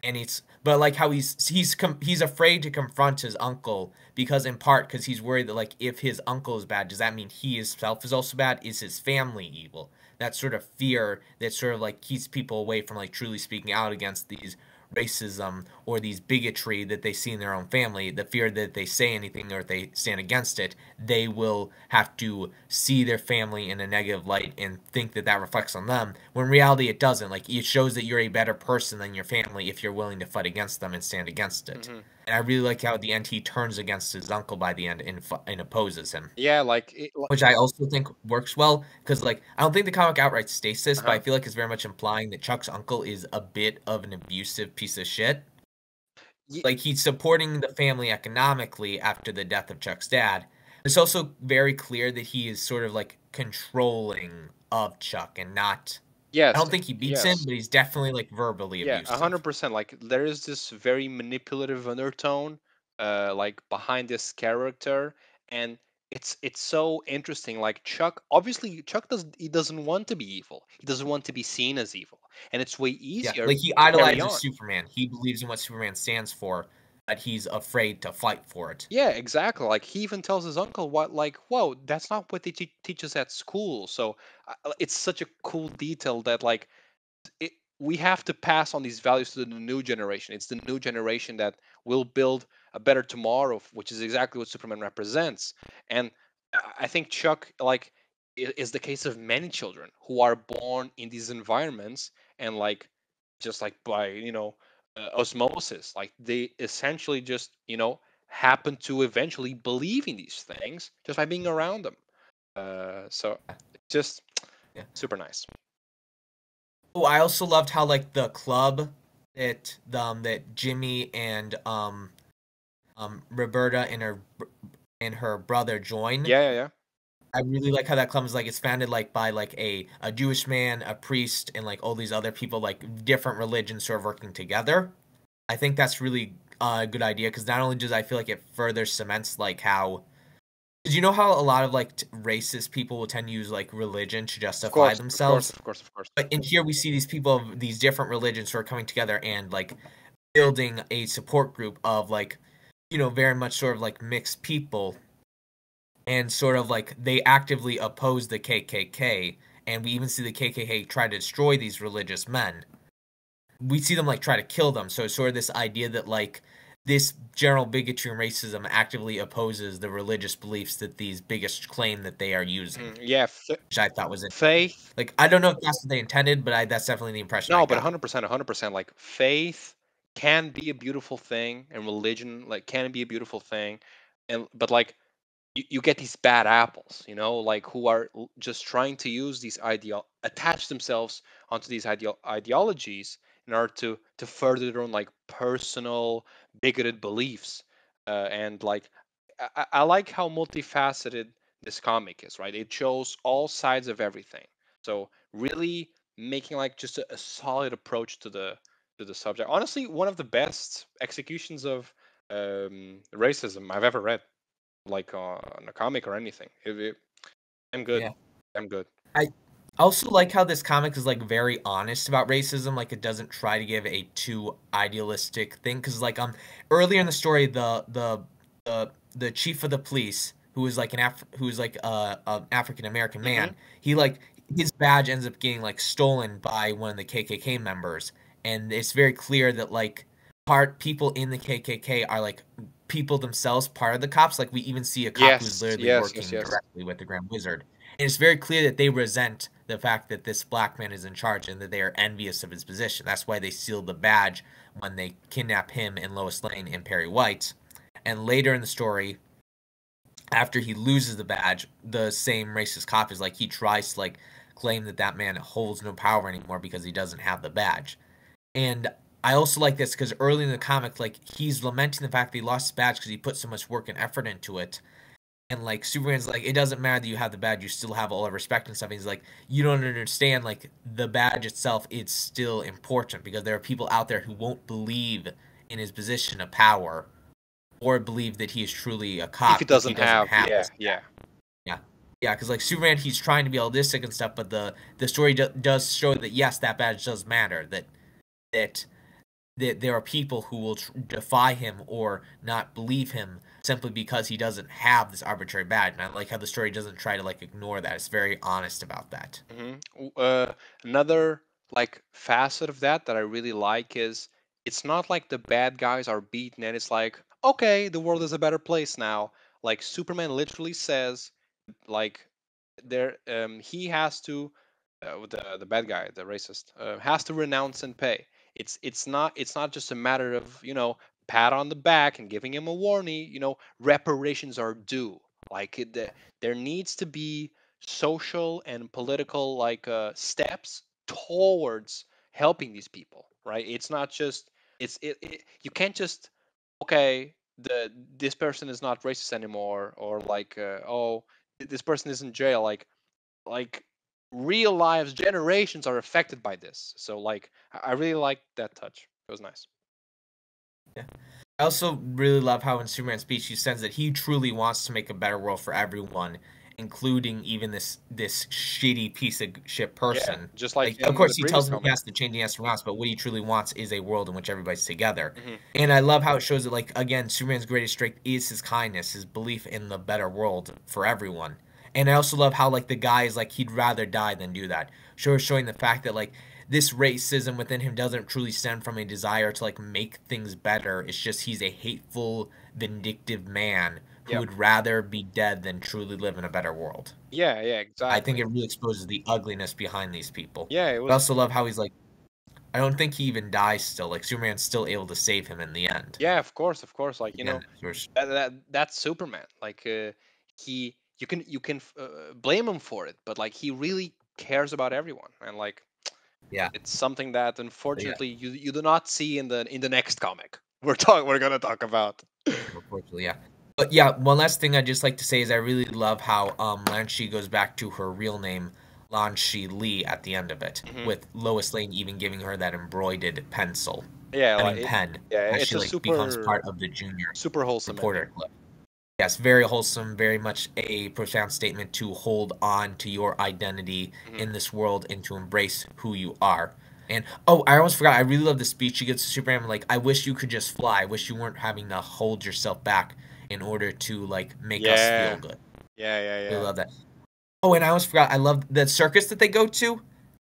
And it's but like how he's afraid to confront his uncle because in part because he's worried that like if his uncle is bad, does that mean he himself is also bad? Is his family evil? That sort of fear that sort of like keeps people away from like truly speaking out against these racism or these bigotry that they see in their own family, the fear that if they say anything or if they stand against it, they will have to see their family in a negative light and think that that reflects on them, when in reality it doesn't. Like, it shows that you're a better person than your family if you're willing to fight against them and stand against it. Mm-hmm. And I really like how at the end he turns against his uncle by the end and opposes him. Yeah, like Which I also think works well, because like I don't think the comic outright states this, but I uh-huh. feel like it's very much implying that Chuck's uncle is a bit of an abusive piece of shit. Like, he's supporting the family economically after the death of Chuck's dad. It's also very clear that he is sort of like controlling of Chuck and not. I Yes, don't think he beats him, yes. but he's definitely like verbally Yeah, abusive. 100%. Like there is this very manipulative undertone, like behind this character, and it's so interesting. Like Chuck, obviously, he doesn't want to be evil. He doesn't want to be seen as evil, and it's way Yeah, easier like he to carry idolizes on. Superman. He believes in what Superman stands for, but he's afraid to fight for it. Yeah, exactly. Like he even tells his uncle, "What? Like, whoa, that's not what they teach us at school." So it's such a cool detail that like we have to pass on these values to the new generation. It's the new generation that will build a better tomorrow, which is exactly what Superman represents. And I think Chuck, like, is the case of many children who are born in these environments and like just like by osmosis, like they essentially just happen to eventually believe in these things just by being around them. So just Yeah. super nice. Oh, I also loved how like the club that Jimmy and Roberta and her brother join. Yeah, yeah, yeah. I really like how that club is like it's founded like by like a Jewish man, a priest, and like all these other people, like different religions sort of working together. I think that's really a good idea, because not only does I feel like it further cements like how, because you know how a lot of like racist people will tend to use like religion to Of justify course, of course, themselves. of course, of course. But in here we see these people of these different religions who are coming together and like building a support group of like, very much sort of like mixed people, and sort of like they actively oppose the KKK, and we even see the KKK try to destroy these religious men. We see them like try to kill them. So it's sort of this idea that like this general bigotry and racism actively opposes the religious beliefs that these bigots claim that they are using, Yeah, which I thought was interesting. faith. Like, I don't know if that's what they intended, but that's definitely the impression I No, but got. 100%, 100%. Like faith can be a beautiful thing, and religion like can be a beautiful thing, and but like you get these bad apples, like who are just trying to use these attach themselves onto these ideologies in order to further their own like personal bigoted beliefs. And like I like how multifaceted this comic is, right? It shows all sides of everything. So really making like just a solid approach to the subject. Honestly, one of the best executions of racism I've ever read, like on a comic or anything. I'm good. Yeah. I'm good. I also like how this comic is like very honest about racism. Like, it doesn't try to give a too idealistic thing, because like earlier in the story, the chief of the police, who is like who is like a African American Hmm. man, he like his badge ends up getting like stolen by one of the KKK members, and it's very clear that like part people in the KKK are like people themselves, part of the cops. Like, we even see a cop who's Yes, literally yes, yes, working yes. directly with the Grand Wizard. And it's very clear that they resent the fact that this black man is in charge and that they are envious of his position. That's why they steal the badge when they kidnap him and Lois Lane and Perry White. And later in the story, after he loses the badge, the same racist cop is like, he tries to like claim that that man holds no power anymore because he doesn't have the badge. And I also like this because early in the comic, like, he's lamenting the fact that he lost his badge because he put so much work and effort into it. And like Superman's like, it doesn't matter that you have the badge, you still have all the respect and stuff. And he's like, you don't understand, like, the badge itself, it's still important because there are people out there who won't believe in his position of power or believe that he is truly a If it cop if he doesn't doesn't have, have yeah, this yeah. badge. Yeah. Yeah, because like Superman, he's trying to be realistic and stuff, but the story does show that yes, that badge does matter. That that there are people who will defy him or not believe him simply because he doesn't have this arbitrary badge. And I like how the story doesn't try to like ignore that. It's very honest about that. Another like facet of that I really like is it's not like the bad guys are beaten and it's like, okay, the world is a better place now. Like Superman literally says, like there he has to the bad guy, the racist, has to renounce and pay. It's not just a matter of, pat on the back and giving him a warning. Reparations are due. Like there needs to be social and political like steps towards helping these people, right? It's not just you can't just, okay, this person is not racist anymore, or like oh, this person is in jail. Like real lives, generations are affected by this. So like I really like that touch. It was nice. Yeah. I also really love how in Superman's speech he says that he truly wants to make a better world for everyone, including even this shitty piece of shit Yeah, person. just like Like, of in the course, he previous tells him he comic. has to change, he has to renounce, but what he truly wants is a world in which everybody's together. Hmm. And I love how it shows that, like, again, Superman's greatest strength is his kindness, his belief in the better world for everyone. And I also love how, like, the guy is like, he'd rather die than do that. Showing the fact that, like, this racism within him doesn't truly stem from a desire to like make things better. It's just he's a hateful, vindictive man who Yep. would rather be dead than truly live in a better world. Yeah, yeah, I think exactly. it really exposes the ugliness behind these people. Yeah, it But I was. also love how he's like, I don't think he even dies still. Like Superman's still able to save him in the end. Yeah, of course, of course. Like Again, that's Superman. Like he, you can blame him for it, but like he really cares about everyone, and like yeah, it's something that yeah. unfortunately you do not see in the next comic we're gonna talk about. Unfortunately, yeah. But yeah, one last thing I'd just like to say is I really love how Lanshi goes back to her real name, Lanshi Lee, at the end of it, Hmm. with Lois Lane even giving her that embroidered pencil. Yeah, I like mean pen, yeah, as it's she a like becomes super part of the junior super wholesome ending. reporter club. Yes, very wholesome, very much a profound statement to hold on to your identity Hmm. in this world and to embrace who you are. And oh, I almost forgot. I really love the speech she gives to Superman. Like, I wish you could just fly. I wish you weren't having to hold yourself back in order to like make us feel Yeah, good. yeah, yeah, Really yeah. love that. Oh, and I almost forgot. I love the circus that they go to.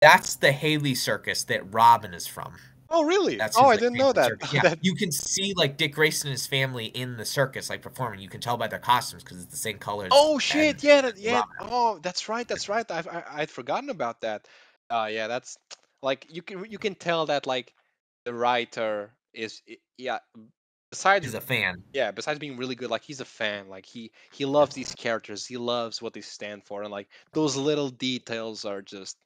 That's the Haley Circus that Robin is from. Oh, really? That's Oh, his I like didn't know favorite that. circus. Yeah, That. you can see like Dick Grayson and his family in the circus, like performing. You can tell by their costumes because it's the same colors Oh as shit! Yeah, yeah. Robin. Oh, that's right. That's right. I'd forgotten about that. Yeah, that's like you can tell that like the writer is yeah. Besides Is a fan. yeah, besides being really good, like he's a fan. Like he Yeah. loves these characters. He loves what they stand for, and like those little details are just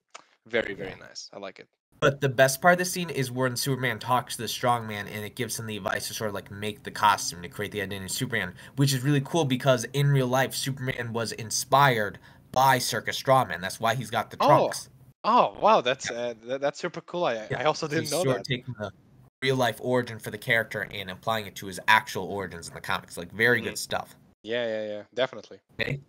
very Yeah. very nice. I like it. But the best part of the scene is when Superman talks to the strong man and it gives him the advice to sort of like make the costume to create the identity of Superman, which is really cool because in real life, Superman was inspired by Circus Strawman. That's why he's got the Oh, trunks. oh wow, that's Yeah. that's super cool. I Yeah. I also So didn't he's know sort of that. taking the real life origin for the character and applying it to his actual origins in the comics. Like, very Hmm. good stuff. Yeah, yeah, yeah, definitely. Okay.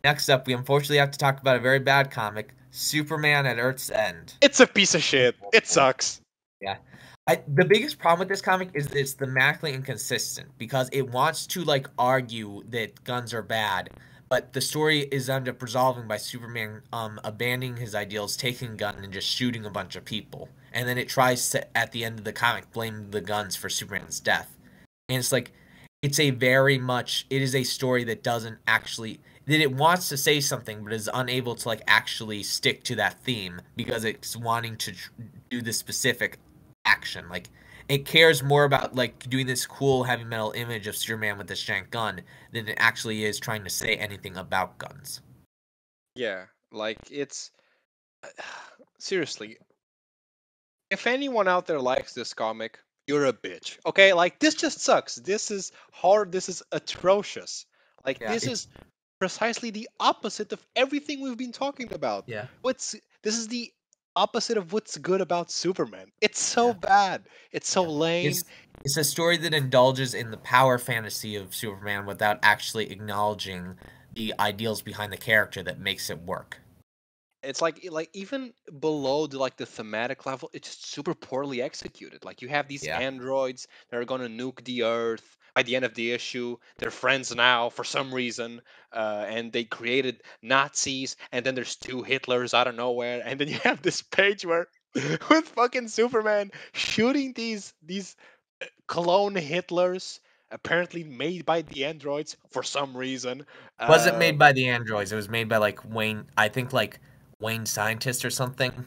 Next up, we unfortunately have to talk about a very bad comic, Superman at Earth's End. It's a piece of shit. It sucks. Yeah. The biggest problem with this comic is it's thematically inconsistent because it wants to like argue that guns are bad, but the story is end up resolving by Superman abandoning his ideals, taking a gun and just shooting a bunch of people. And then it tries to at the end of the comic blame the guns for Superman's death. And it's like it's a very much it is a story that doesn't actually that it wants to say something but is unable to like actually stick to that theme because it's wanting to do the specific action. Like it cares more about like doing this cool heavy metal image of Superman with this giant gun than it actually is trying to say anything about guns. Yeah, like it's seriously, if anyone out there likes this comic, you're a bitch. Okay? Like this just sucks. This is hard. This is atrocious. Like Yeah, this is precisely the opposite of everything we've been talking about. yeah, What's this is the opposite of what's good about Superman. It's so yeah, bad. It's so yeah. lame. It's a story that indulges in the power fantasy of Superman without actually acknowledging the ideals behind the character that makes it work. It's like even below the thematic level, it's just super poorly executed. Like you have these Yeah. androids that are gonna nuke the Earth. By the end of the issue, they're friends now for some reason, and they created Nazis. And then there's two Hitlers out of nowhere. And then you have this page where with fucking Superman shooting these clone Hitlers, apparently made by the androids for some reason. Wasn't made Um, by the androids. It was made by like Wayne. I think like Wayne scientist or something,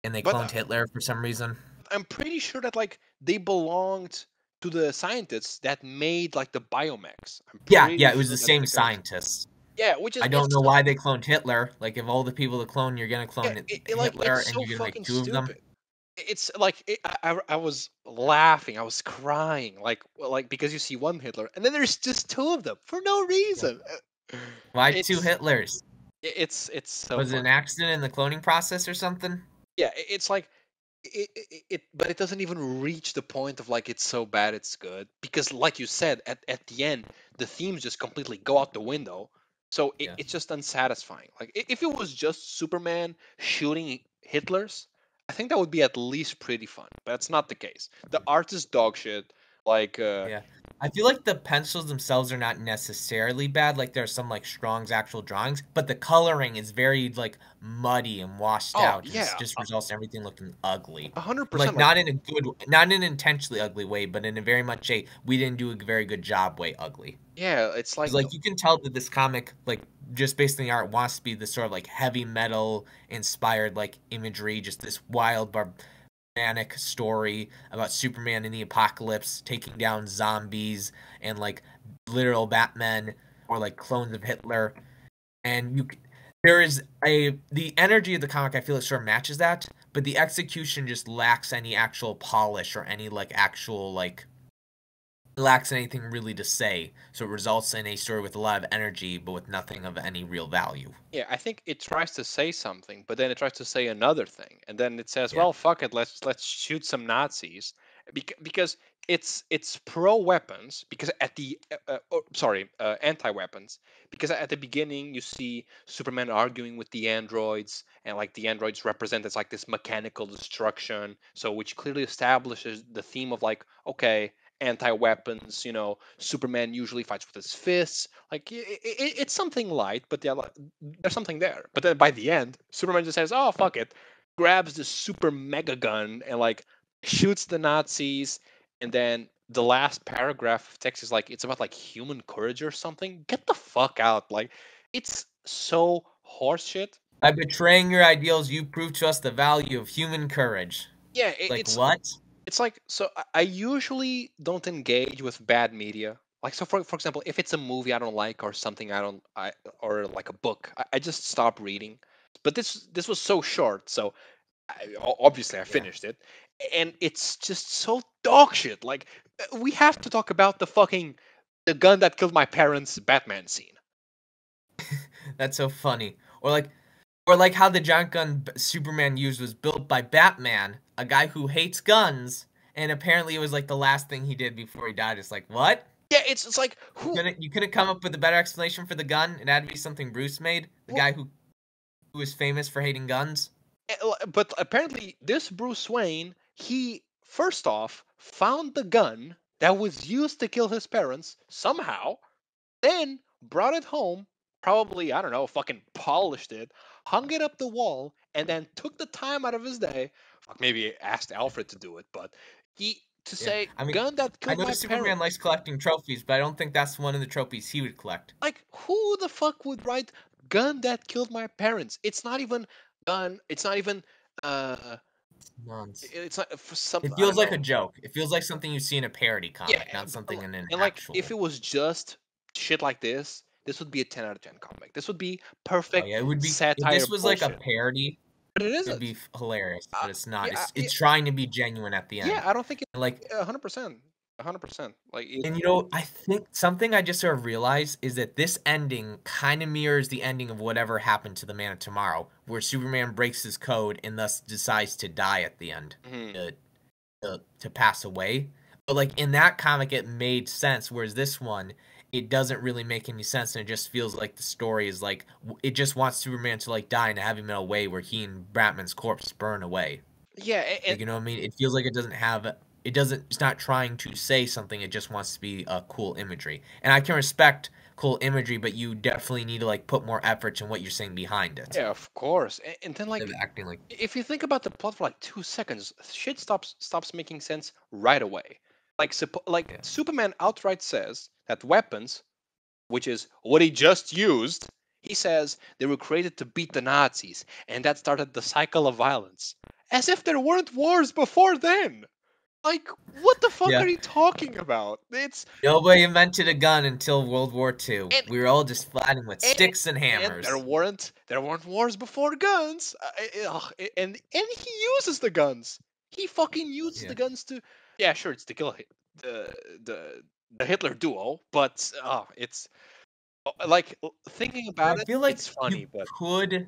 and they but cloned Hitler for some reason. I'm pretty sure that like they belonged to the scientists that made like the biomechs. I'm Yeah, pretty yeah, it was sure the that's same the case. scientists. Yeah, which is I don't it's know so, why they cloned Hitler. Like, of all the people to clone, you're gonna yeah, clone like Hitler, it's and so you're gonna make fucking two of them. stupid. It's like I was laughing, I was crying, like because you see one Hitler and then there's just two of them for no Yeah. reason. Why two It's Hitlers? it's so Was it an funny. accident in the cloning process or something? Yeah, it's like but it doesn't even reach the point of like it's so bad it's good because like you said at the end the themes just completely go out the window, so Yeah. it's just unsatisfying. Like if it was just Superman shooting Hitlers, I think that would be at least pretty fun, but it's not the case. The art is dog shit. Like Yeah. I feel like the pencils themselves are not necessarily bad. Like there's some like Strong's actual drawings, but the coloring is very like muddy and washed oh out, and yeah, just results in everything looking ugly. Like 100%. Like not in a good, not in an intentionally ugly way, but in a very much a we didn't do a very good job way ugly. yeah, it's 'Cause, like like you can tell that this comic, like just based on the art, wants to be this sort of like heavy metal inspired like imagery, just this wild manic story about Superman in the apocalypse taking down zombies and like literal Batmen or like clones of Hitler. And there is the energy of the comic. I feel it sort of matches that, but the execution just lacks any actual polish or any like actual like lacks anything really to say. So it results in a story with a lot of energy, but with nothing of any real value. yeah, I think it tries to say something, but then it tries to say another thing, and then it says, Yeah, "Well, fuck it, let's shoot some Nazis," because it's pro weapons. Because at the sorry, anti weapons. Because at the beginning you see Superman arguing with the androids, and like the androids represent as like this mechanical destruction, so which clearly establishes the theme of like, okay, anti-weapons, Superman usually fights with his fists, like it's something light, but yeah, like, there's something there. But then by the end, Superman just says, "Oh fuck it," grabs the super mega gun and like shoots the Nazis. And then the last paragraph of text is like it's about like human courage or something. Get the fuck out! Like it's so horseshit. by betraying your ideals, you prove to us the value of human courage. Yeah, Like what? it's like so I usually don't engage with bad media. Like so for example, if it's a movie I don't like or something I or like a book, I just stop reading. But this was so short, so obviously I Yeah. finished it, and it's just so dog shit. Like we have to talk about the gun that killed my parents Batman scene. That's so funny. Or like how the giant gun Superman used was built by Batman, a guy who hates guns, and apparently it was like the last thing he did before he died. It's like, what? Yeah, it's like You who couldn't you couldn't come up with a better explanation for the gun? It had to be something Bruce made, the guy who is famous for hating guns. but apparently this Bruce Wayne, he first off found the gun that was used to kill his parents somehow, then brought it home, probably, I don't know, fucking polished it, hung it up the wall, and then took the time out of his day, fuck, maybe asked Alfred to do it, but he to Yeah. say I mean, gun that I killed know my Superman likes parents. collecting trophies, but I don't think that's one of the trophies he would collect. Like who the fuck would write gun that killed my parents? It's not even gun, it's not even uh Nonsense. it's not for some, It I don't feels like know. a joke. It feels like something you see in a parody Yeah, comic, not something in an and like if actual. it was just shit like this would be a 10 out of 10 comic. This would be Oh perfect yeah, it would be if satire this was like a bullshit. parody, But it it'd isn't. be hilarious, Uh, but it's not. yeah, It's trying to be genuine at the yeah, end. I don't think it's And like 100%. 100%. Like it, and I think something I just sort of realized is that this ending kind of mirrors the ending of whatever happened to the Man of Tomorrow, where Superman breaks his code and thus decides to die at the end, mhm. to, to pass away. But like in that comic, it made sense, whereas this one, it doesn't really make any sense, and it just feels like the story is like it just wants Superman to like die and have him in a way where he and Batman's corpse burn away. Yeah, and Like you know what I mean? It feels like it doesn't it's not trying to say something, it just wants to be a cool imagery. And I can respect cool imagery, but you definitely need to like put more effort in what you're saying behind it. Yeah, of course. And then like, Acting like if you think about the plot for like 2 seconds, shit stops making sense right away. Like Superman outright says that weapons, which is what he just used, he says they were created to beat the Nazis, and that started the cycle of violence. As if there weren't wars before then. Like, what the fuck yeah. are you talking about? It's Nobody invented a gun until World War II. and We were all just fighting with sticks and and hammers. there weren't wars before guns. And he uses the guns. He fucking uses the guns to. Yeah, sure, it's to kill the the Hitler duo, but it's like thinking about I it, feel like it's funny, you but could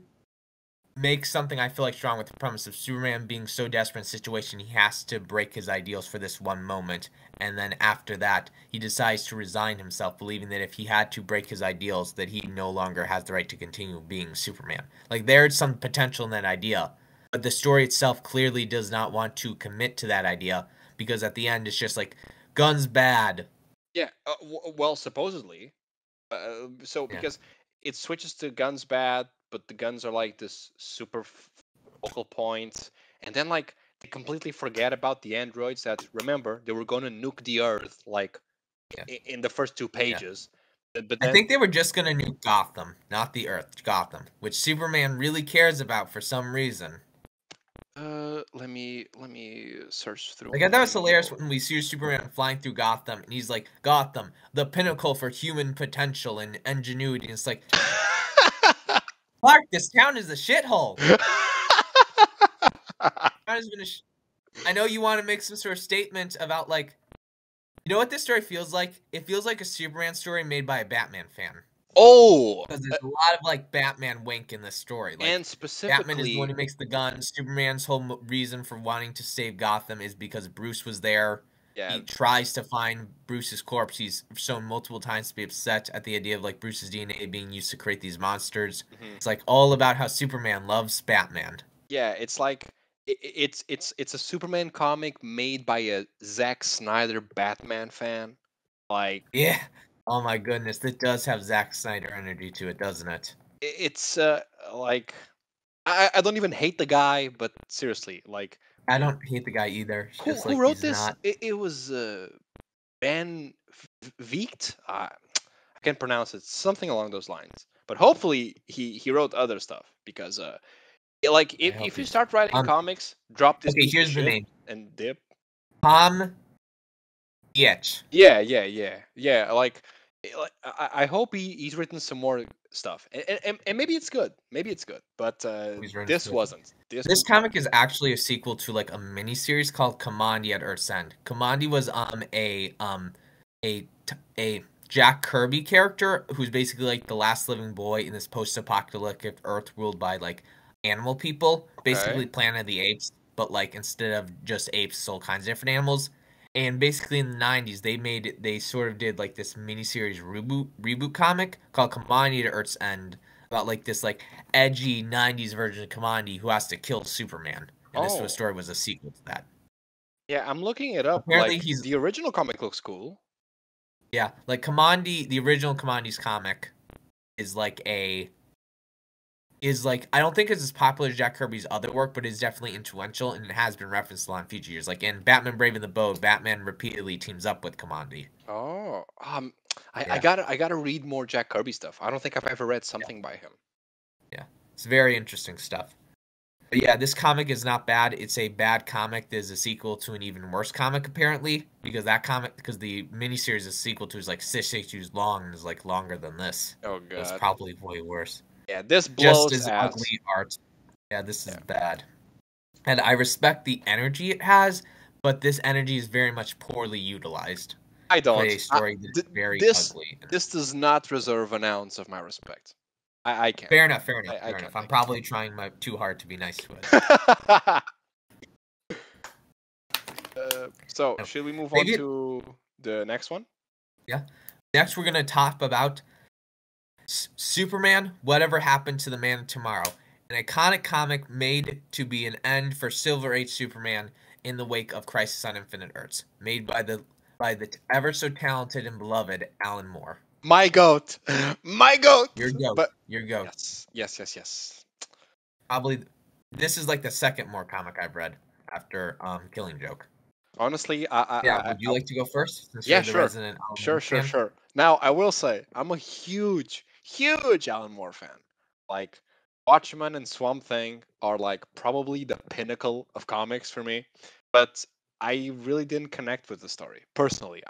make something I feel like strong with the premise of Superman being so desperate in a situation he has to break his ideals for this one moment, and then after that he decides to resign himself, believing that if he had to break his ideals that he no longer has the right to continue being Superman. Like there's some potential in that idea, but the story itself clearly does not want to commit to that idea because at the end it's just like guns bad. yeah, well, supposedly, Yeah. because it switches to guns bad, but the guns are like this super focal point, and then like they completely forget about the androids that remember they were going to nuke the Earth like Yeah. in the first 2 pages, but I then think they were just gonna nuke Gotham, not the Earth, Gotham, which Superman really cares about for some reason. let me search through Like I thought it was my hilarious notes. when we see Superman flying through Gotham, and he's like, "Gotham, the pinnacle for human potential and ingenuity." And it's like, Clark, this town is a shithole. I know you want to make some sort of statement about like, you know what this story feels like? It feels like a Superman story made by a Batman fan. Oh, Because there's a lot of like Batman wink in this story. Like and Batman is the one specifically, who makes the gun. Superman's whole reason for wanting to save Gotham is because Bruce was there. yeah, He tries to find Bruce's corpse. He's shown multiple times to be upset at the idea of like Bruce's DNA being used to create these monsters. mhm. It's like all about how Superman loves Batman. Yeah, it's like it's a Superman comic made by a Zack Snyder Batman fan. Like Yeah. Oh my goodness, it does have Zack Snyder energy to it, doesn't it? it's like I don't even hate the guy, but seriously, like I don't hate the guy either. It's just who like wrote he's this? not. It was Ben Veekt. I can't pronounce it. Something along those lines. But hopefully he wrote other stuff because like I hope if you he's. start writing comics, drop this Okay, piece of here's the shit name. and dip. Tom Yetch. Yeah. I hope he's written some more stuff, and maybe it's good. Maybe it's good, but He's written this stuff. wasn't. This comic is actually a sequel to like a mini series called Kamandi at Earth's End. Kamandi was a a Jack Kirby character who's basically like the last living boy in this post-apocalyptic Earth ruled by like animal people, basically Okay. Planet of the Apes, but like instead of just apes, all kinds of different animals. And basically in the 90s they sort of did like this miniseries reboot comic called Kamandi to Earth's End about like this like edgy 90s version of Kamandi who has to kill Superman. And this Oh, story was a sequel to that. yeah. I'm looking it up. Apparently Like he's the original comic looks cool. yeah, like Kamandi, the original Kamandi's comic is like a is like I don't think it's as popular as Jack Kirby's other work, but it's definitely influential and it has been referenced a lot in future years. Like in Batman Brave and the Bold, Batman repeatedly teams up with Kamandi. Oh, I Yeah, gotta read more Jack Kirby stuff. I don't think I've ever read yeah, something by him. yeah. It's very interesting stuff. But yeah, this comic is not bad. It's a bad comic. There's a sequel to an even worse comic apparently, because the miniseries is a sequel to is like 6 issues long and is like longer than this. Oh So it's God. probably way worse. Yeah, this Just blows as ass. ugly art. Yeah, this is Yeah. bad. And I respect the energy it has, but this energy is very much poorly utilized I for don't. a story that's very This ugly. this does not reserve an ounce of my respect. I can't. Fair enough, fair enough, I fair enough. can't. I'm probably trying too hard to be nice to it. So, should we move on Maybe, to the next one? yeah. Next, we're gonna talk about Superman. Whatever happened to the Man of Tomorrow? An iconic comic made to be an end for Silver Age Superman in the wake of Crisis on Infinite Earths, made by the ever so talented and beloved Alan Moore. My goat, my goat. Your goat. But Your goat. yes. Probably, this is like the second more comic I've read after Killing Joke. Honestly, Yeah, would you like to go first since yeah, you're the sure, resident Alan Moore fan? sure. Now, I will say I'm a huge Alan Moore fan. Like, Watchmen and Swamp Thing are like probably the pinnacle of comics for me. But I really didn't connect with the story personally.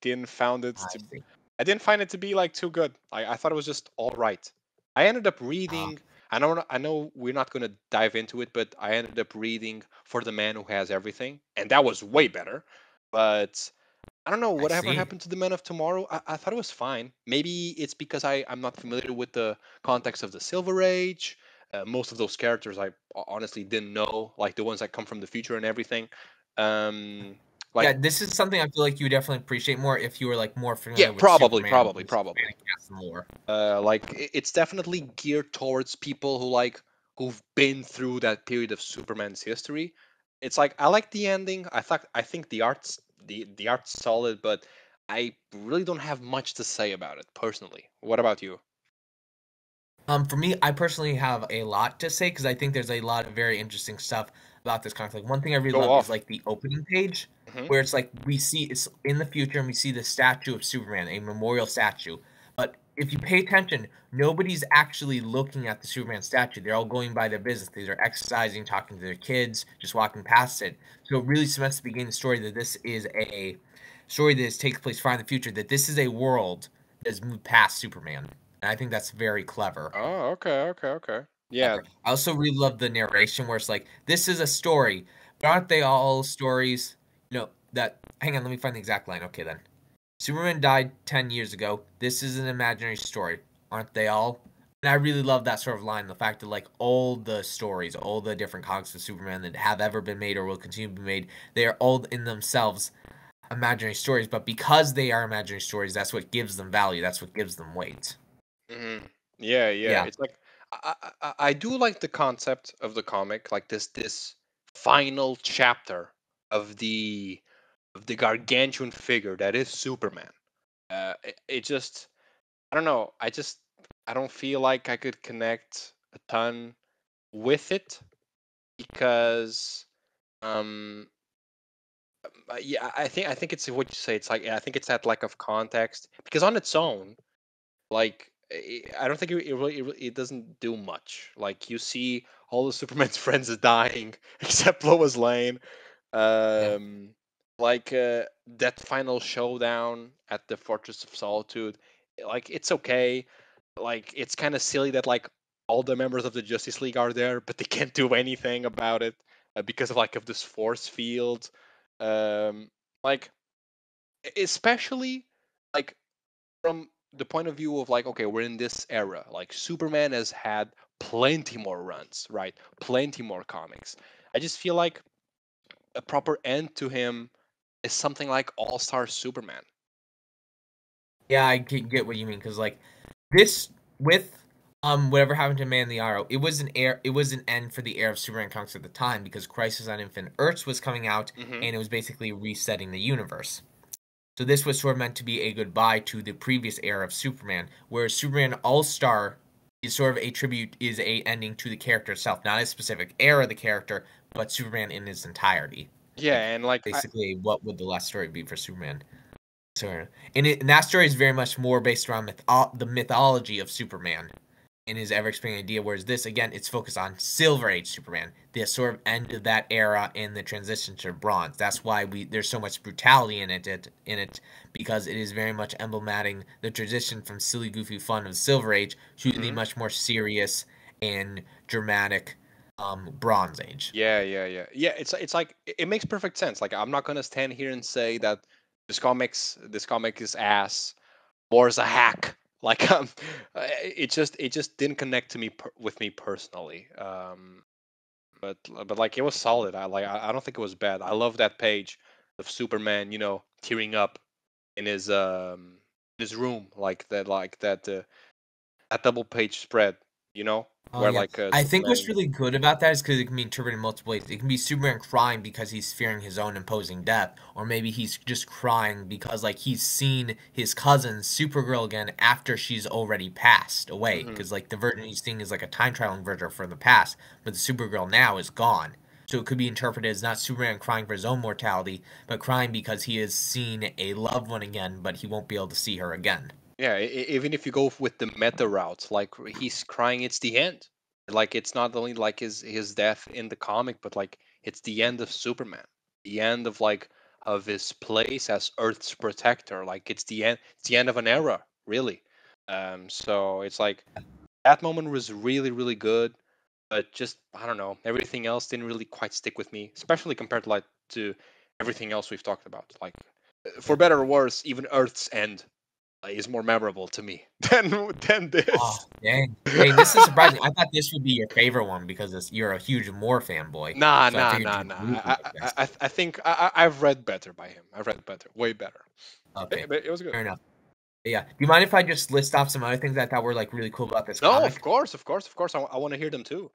Didn't found it I to. see. I didn't find it to be like too good. I thought it was just all right. I ended up Uh, reading. I know we're not gonna dive into it, but I ended up reading For the Man Who Has Everything, and that was way better. But I don't know I whatever see. happened to the Men of Tomorrow. I thought it was fine. Maybe it's because I'm not familiar with the context of the Silver Age. Most of those characters I honestly didn't know, like the ones that come from the future and everything. Um, Yeah, like this is something I feel like you would definitely appreciate more if you were like more yeah, familiar with probably, Superman, probably, just probably. fan cast and lore. It's definitely geared towards people who've been through that period of Superman's history. It's like I like the ending. I think the art's solid, but I really don't have much to say about it personally. What about you? For me, I personally have a lot to say because I think there's a lot of very interesting stuff about this conflict. One thing I really Go love is off. like the opening page, Hmm. where it's like we see it's in the future and we see the statue of Superman, a memorial statue. But if you pay attention, nobody's actually looking at the Superman statue. They're all going by their business. These are exercising, talking to their kids, just walking past it. So it really cements the beginning of the story that this is a story that takes place far in the future. That this is a world that has moved past Superman. And I think that's very clever. Oh, okay. Yeah. Clever. I also really love the narration where it's like, this is a story, but aren't they all stories? That. Hang on, let me find the exact line. Okay, then. Superman died 10 years ago. This is an imaginary story. Aren't they all? And I really love that sort of line. The fact that, like, all the stories, all the different comics of Superman that have ever been made or will continue to be made, they are all in themselves imaginary stories. But because they are imaginary stories, that's what gives them value. That's what gives them weight. Hmm. Yeah. Yeah. It's like I do like the concept of the comic, like this final chapter of the gargantuan figure that is Superman. It just I don't know. I don't feel like I could connect a ton with it because um yeah, I think it's what you say. It's like I think it's that lack of context because on its own, like I don't think it doesn't do much. Like you see all the Superman's friends are dying except Lois Lane. Yeah. Um, that final showdown at the Fortress of Solitude, like it's okay. Like it's kind of silly that like all the members of the Justice League are there, but they can't do anything about it because of this force field. Um, like especially like from the point of view of like okay, we're in this era. Like Superman has had plenty more runs, right? Plenty more comics. I just feel like a proper end to him is something like All Star Superman. Yeah, I get what you mean because like this with whatever happened to Man in the Arrow, it was an end for the era of Superman comics at the time because Crisis on Infinite Earths was coming out Hmm. and it was basically resetting the universe. So this was sort of meant to be a goodbye to the previous era of Superman, whereas Superman All Star is sort of a tribute, is a ending to the character itself, not a specific era of the character, but Superman in its entirety. Yeah, Like and like basically, what would the last story be for Superman? So, and that story is very much more based around the mythology of Superman and his ever expanding idea. Whereas this, again, it's focused on Silver Age Superman, the sort of end of that era and the transition to Bronze. That's why there's so much brutality in it because it is very much emblematic the transition from silly, goofy fun of the Silver Age to the mhm. much more serious and dramatic Bronze Age. Yeah. It's like it makes perfect sense. Like I'm not gonna stand here and say that this comic is ass or is a hack. Like it just didn't connect to me with me personally. But like it was solid. I don't think it was bad. I love that page of Superman, tearing up in his room, like that that double page spread. You know, Oh where yeah, like I think what's Superman. really good about that is because it can be interpreted in multiple ways. It can be Superman crying because he's fearing his own imposing death, or maybe he's just crying because like he's seen his cousin Supergirl again after she's already passed away. Hmm. Because like the version he's seeing is like a time traveling version from the past, but the Supergirl now is gone. So it could be interpreted as not Superman crying for his own mortality, but crying because he has seen a loved one again, but he won't be able to see her again. Yeah, even if you go with the meta route, like he's crying, it's the end. Like it's not only like his death in the comic, but like it's the end of Superman, the end of like of his place as Earth's protector. Like it's the end of an era, really. So it's like that moment was really really good, but just I don't know, everything else didn't really quite stick with me, especially compared to like to everything else we've talked about. Like for better or worse, even Earth's End is more memorable to me than Oh, this. dang. Dang, this is surprising. I thought this would be your favorite one because you're a huge Moore fanboy. Nah, So I nah, figured nah, you'd nah. agree I with I this. I I think I've read better by him. I've read better, way better. Okay, But it was good. fair enough. Yeah. Do you mind if I just list off some other things that I thought were like really cool about this No, of comic? course, of course, of course. I want to hear them too.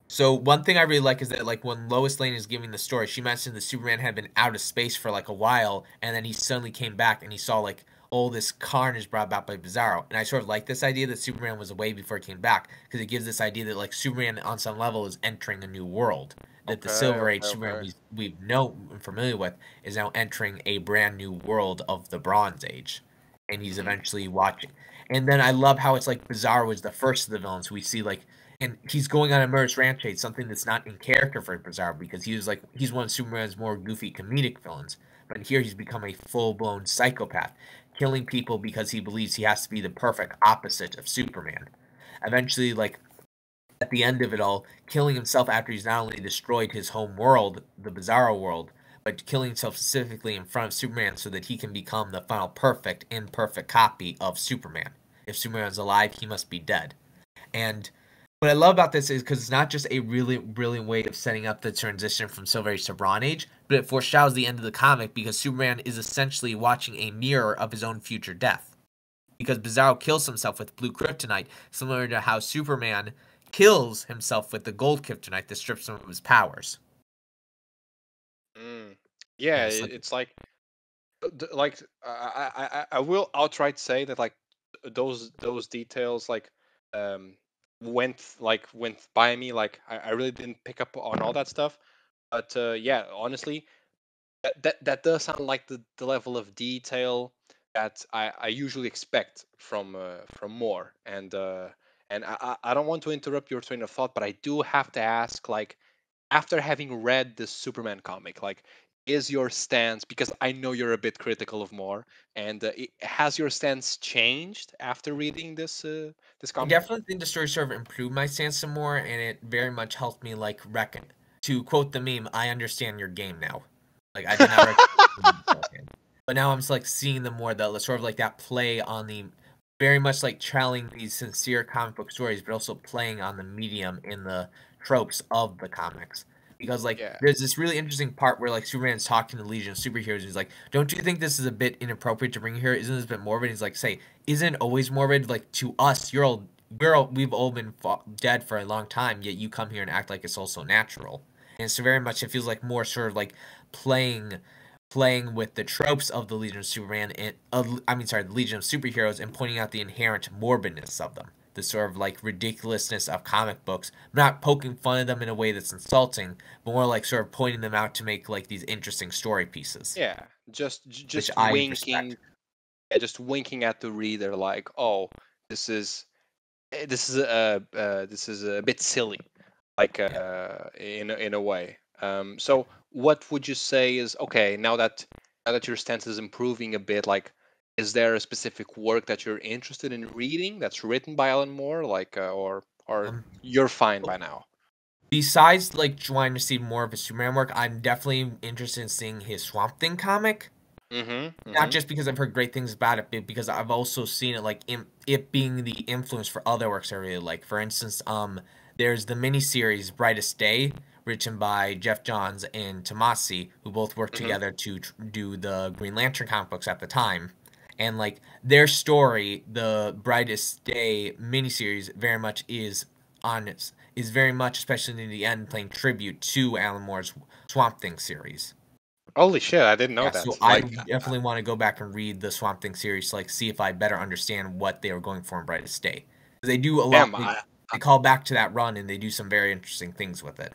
So one thing I really like is that like when Lois Lane is giving the story, she mentioned that Superman had been out of space for like a while, and then he suddenly came back and he saw like all this carnage brought about by Bizarro. And I sort of like this idea that Superman was away before he came back because it gives this idea that like Superman on some level is entering a new world. That the Okay, Silver Age okay, Superman okay. we know and familiar with is now entering a brand new world of the Bronze Age, and he's Hmm. eventually watching. And then I love how it's like Bizarro is the first of the villains. We see like and he's going on a murderous rampage, something that's not in character for Bizarro because he was like he's one of Superman's more goofy comedic villains. But here he's become a full blown psychopath, killing people because he believes he has to be the perfect opposite of Superman. Eventually, like at the end of it all, killing himself after he's not only destroyed his home world, the Bizarro world, but killing himself specifically in front of Superman so that he can become the final perfect, imperfect copy of Superman. If Superman is alive, he must be dead. And what I love about this is because it's not just a really brilliant way of setting up the transition from Silver Age to Bronze Age, but it foreshadows the end of the comic because Superman is essentially watching a mirror of his own future death. Because Bizarro kills himself with blue kryptonite, similar to how Superman kills himself with the gold kryptonite that strips him of his powers. Mm. Yeah, Yeah, it's like it's like I will outright say that like those details like um went by me. Like I really didn't pick up on all that stuff. But yeah, honestly, that does sound like the level of detail that I usually expect from more. And I don't want to interrupt your train of thought, but I do have to ask, like, after having read the Superman comic, like, is your stance, because I know you're a bit critical of more, and has your stance changed after reading this I comic? definitely think the story sort of improved my stance some more, and it very much helped me like reckon. To quote the meme, I understand your game now. Like I did not recognize beforehand. But now I'm just like seeing the more the sort of like that play on the very much like telling these sincere comic book stories, but also playing on the medium in the tropes of the comics. Because like Yeah. there's this really interesting part where like Superman's talking to the Legion of Superheroes. And he's like, "Don't you think this is a bit inappropriate to bring here? Isn't this a bit morbid?" He's like, "Say, isn't it always morbid? Like to us, we've all been dead for a long time, yet you come here and act like it's also natural." And so very much it feels like more sort of like playing playing with the tropes of the Legion of Superman and the Legion of Superheroes and pointing out the inherent morbidness of them. The sort of like ridiculousness of comic books, not poking fun at them in a way that's insulting, but more like sort of pointing them out to make like these interesting story pieces, Yeah, which just I respect. winking, yeah, just winking at the reader, like, oh, this is this is a bit silly, like Yeah. in a way. So what would you say is okay now that your stance is improving a bit? Like, is there a specific work that you're interested in reading that's written by Alan Moore, like, or Um, you're fine by now? Besides like trying to see more of his Superman work, I'm definitely interested in seeing his Swamp Thing comic. Mm-hmm. Not Mm-hmm. just because I've heard great things about it, but because I've also seen it like it being the influence for other works I really like. For instance, there's the miniseries Brightest Day, written by Jeff Johns and Tomasi, who both worked Mm-hmm. together to do the Green Lantern comic books at the time. And like their story, the Brightest Day miniseries, very much is very much, especially in the end, playing tribute to Alan Moore's Swamp Thing series. Holy shit, I didn't know Yeah, so that. I Like, definitely want to go back and read the Swamp Thing series to like see if I better understand what they were going for in Brightest Day. They do a lot. damn, They call back to that run and they do some very interesting things with it.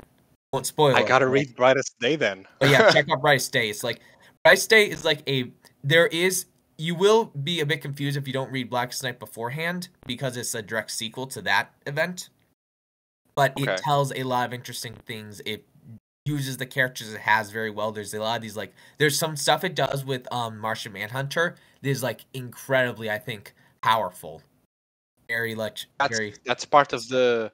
Won't I spoil it, gotta read Brightest Day then. but yeah, check out Brightest Day. It's like Brightest Day is like you will be a bit confused if you don't read Blackest Night beforehand because it's a direct sequel to that event. But it Okay. tells a lot of interesting things. It uses the characters it has very well. There's a lot of these like there's some stuff it does with Martian Manhunter that is like incredibly, I think, powerful. Very much That's very that's part of the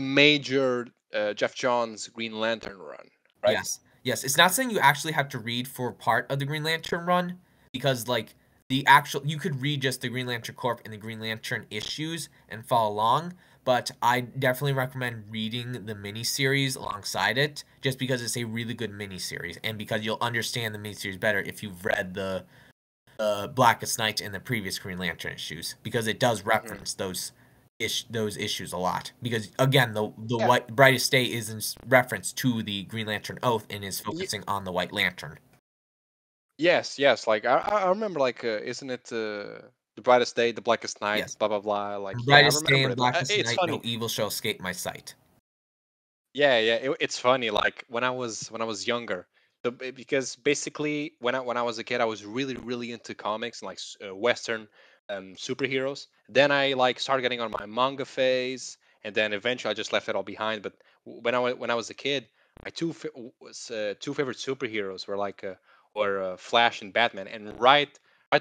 major Jeff Johns Green Lantern run, right? yes. Yes. It's not something you actually have to read for part of the Green Lantern run because like the actual you could read just the Green Lantern Corp and the Green Lantern issues and follow along, but I definitely recommend reading the miniseries alongside it just because it's a really good miniseries and because you'll understand the miniseries better if you've read the Blackest Night and the previous Green Lantern issues because it does Hmm. reference those issues a lot. Because again, the Yeah. white Brightest Day is in reference to the Green Lantern Oath and is Ye- focusing on the White Lantern. yes, yes. Like I remember, like, isn't it the Brightest Day, the Blackest Night, Yes, blah blah blah. Like, yeah, I Brightest Day remember and it. Like, Blackest it's Night, no funny. evil shall escape my sight. Yeah, yeah, it's funny. Like when I was younger, because basically when I was a kid, I was really into comics and like Western superheroes. Then I like started getting on my manga phase, and then eventually I just left it all behind. But when I was a kid, my two favorite superheroes were Flash and Batman, and right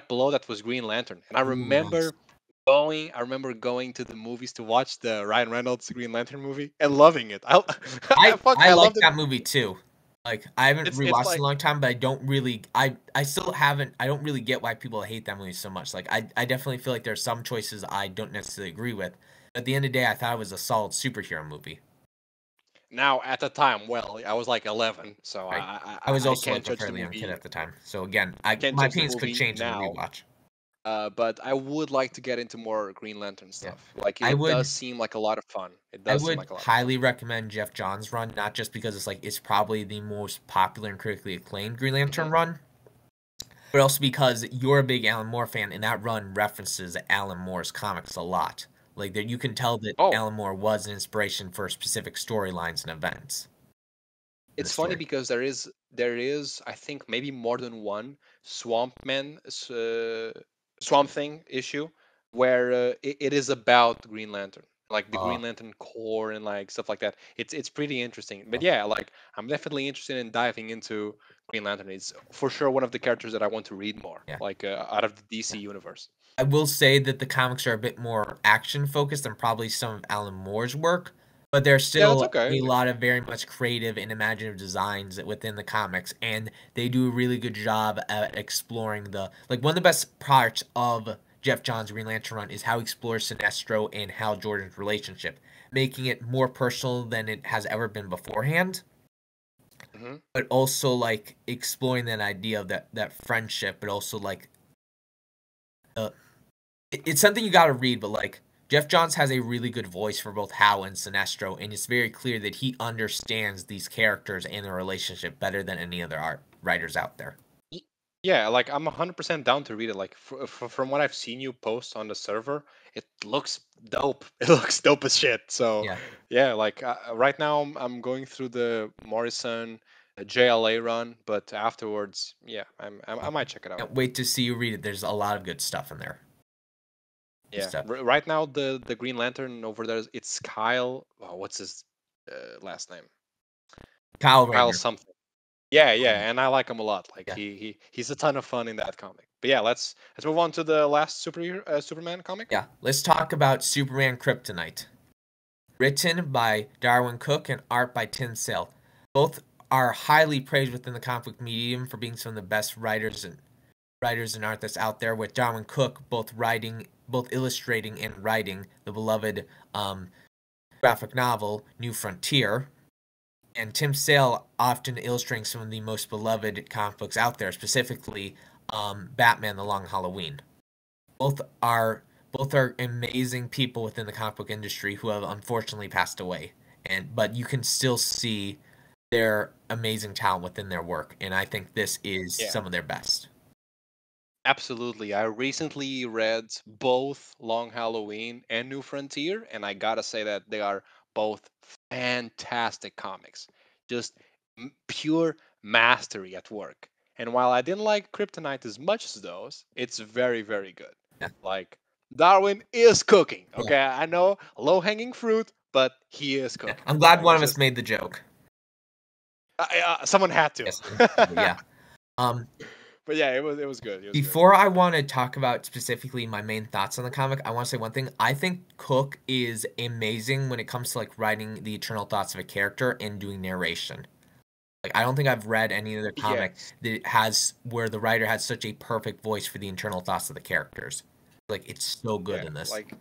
below that was Green Lantern. And I Ooh, nice. remember going to the movies to watch the Ryan Reynolds Green Lantern movie and loving it. I I like loved it. that movie too. Like I haven't It's rewatched it in like, a long time, but I still haven't I don't really get why people hate that movie so much. Like I definitely feel like there's some choices I don't necessarily agree with. At the end of the day, I thought it was a solid superhero movie. now at the time, well, I was like 11, so Right. I I I, was I also can't like a judge the fairly young kid movie. at the time. So again, I Can't my judge the opinions could movie change in a now. rewatch. But I would like to get into more Green Lantern Yeah. stuff. Like, I it does would seem like a lot of fun. It I does seem would like a lot of fun. highly recommend Jeff Johns' run, not just because it's probably the most popular and critically acclaimed Green Lantern Hmm. run, but also because you're a big Alan Moore fan, and that run references Alan Moore's comics a lot. Like that, you can tell that Oh, Alan Moore was an inspiration for specific storylines and events in the it's funny story. because there is, I think, maybe more than one Swamp Man Swamp Thing issue where it is about Green Lantern, like the Uh, Green Lantern core and like stuff like that. It's pretty interesting. But yeah, like, I'm definitely interested in diving into Green Lantern. It's for sure one of the characters that I want to read more, yeah. like, out of the DC universe. I will say that the comics are a bit more action focused than probably some of Alan Moore's work, but there's Yeah, that's still okay. a lot of very much creative and imaginative designs within the comics, and they do a really good job at exploring like one of the best parts of Jeff Johns' Green Lantern run is how he explores Sinestro and Hal Jordan's relationship, making it more personal than it has ever been beforehand, Hmm. but also like exploring that idea of that friendship, but also like uh, it's something you got to read, but like Jeff Johns has a really good voice for both Hal and Sinestro, and it's very clear that he understands these characters and their relationship better than any other art writers out there. Yeah, like, I'm 100% down to read it. Like, from what I've seen you post on the server, it looks dope. It looks dope as shit. So Yeah, yeah, like, right now I'm going through the Morrison JLA run, but afterwards, yeah, I might check it out. can't wait to see you read it. There's a lot of good stuff in there. Good Yeah, stuff. right now the Green Lantern over there, it's Kyle. Oh, what's his last name? Kyle Kyle Rayner. something. Yeah, yeah, and I like him a lot. Like, Yeah, he's a ton of fun in that comic. But yeah, let's move on to the last Superman comic. yeah. Let's talk about Superman Kryptonite. Written by Darwin Cook and art by Tim Sale. Both are highly praised within the comic book medium for being some of the best writers and artists out there, with Darwin Cook both illustrating and writing the beloved graphic novel New Frontier, and Tim Sale often illustrating some of the most beloved comic books out there, specifically Batman: The Long Halloween. both are both are amazing people within the comic book industry who have unfortunately passed away. But you can still see their amazing talent within their work, and I think this is Yeah. some of their best. Absolutely. I recently read both Long Halloween and New Frontier, and I gotta say that they are both fantastic comics. Just pure mastery at work. And while I didn't like Kryptonite as much as those, it's very, very good. Yeah. Like, Darwin is cooking. Yeah. Okay, I know low hanging fruit, but he is Yeah. cooking. I'm glad Like, one it's of us just made the joke. someone had to. Yes. Yeah. Um, But yeah, it was good. It was good. Before I want to talk about specifically my main thoughts on the comic, I want to say one thing. I think Cook is amazing when it comes to like writing the internal thoughts of a character and doing narration. Like I don't think I've read any other comic Yes. that has where the writer has such a perfect voice for the internal thoughts of the characters. Like it's so good Yeah. in this. Like,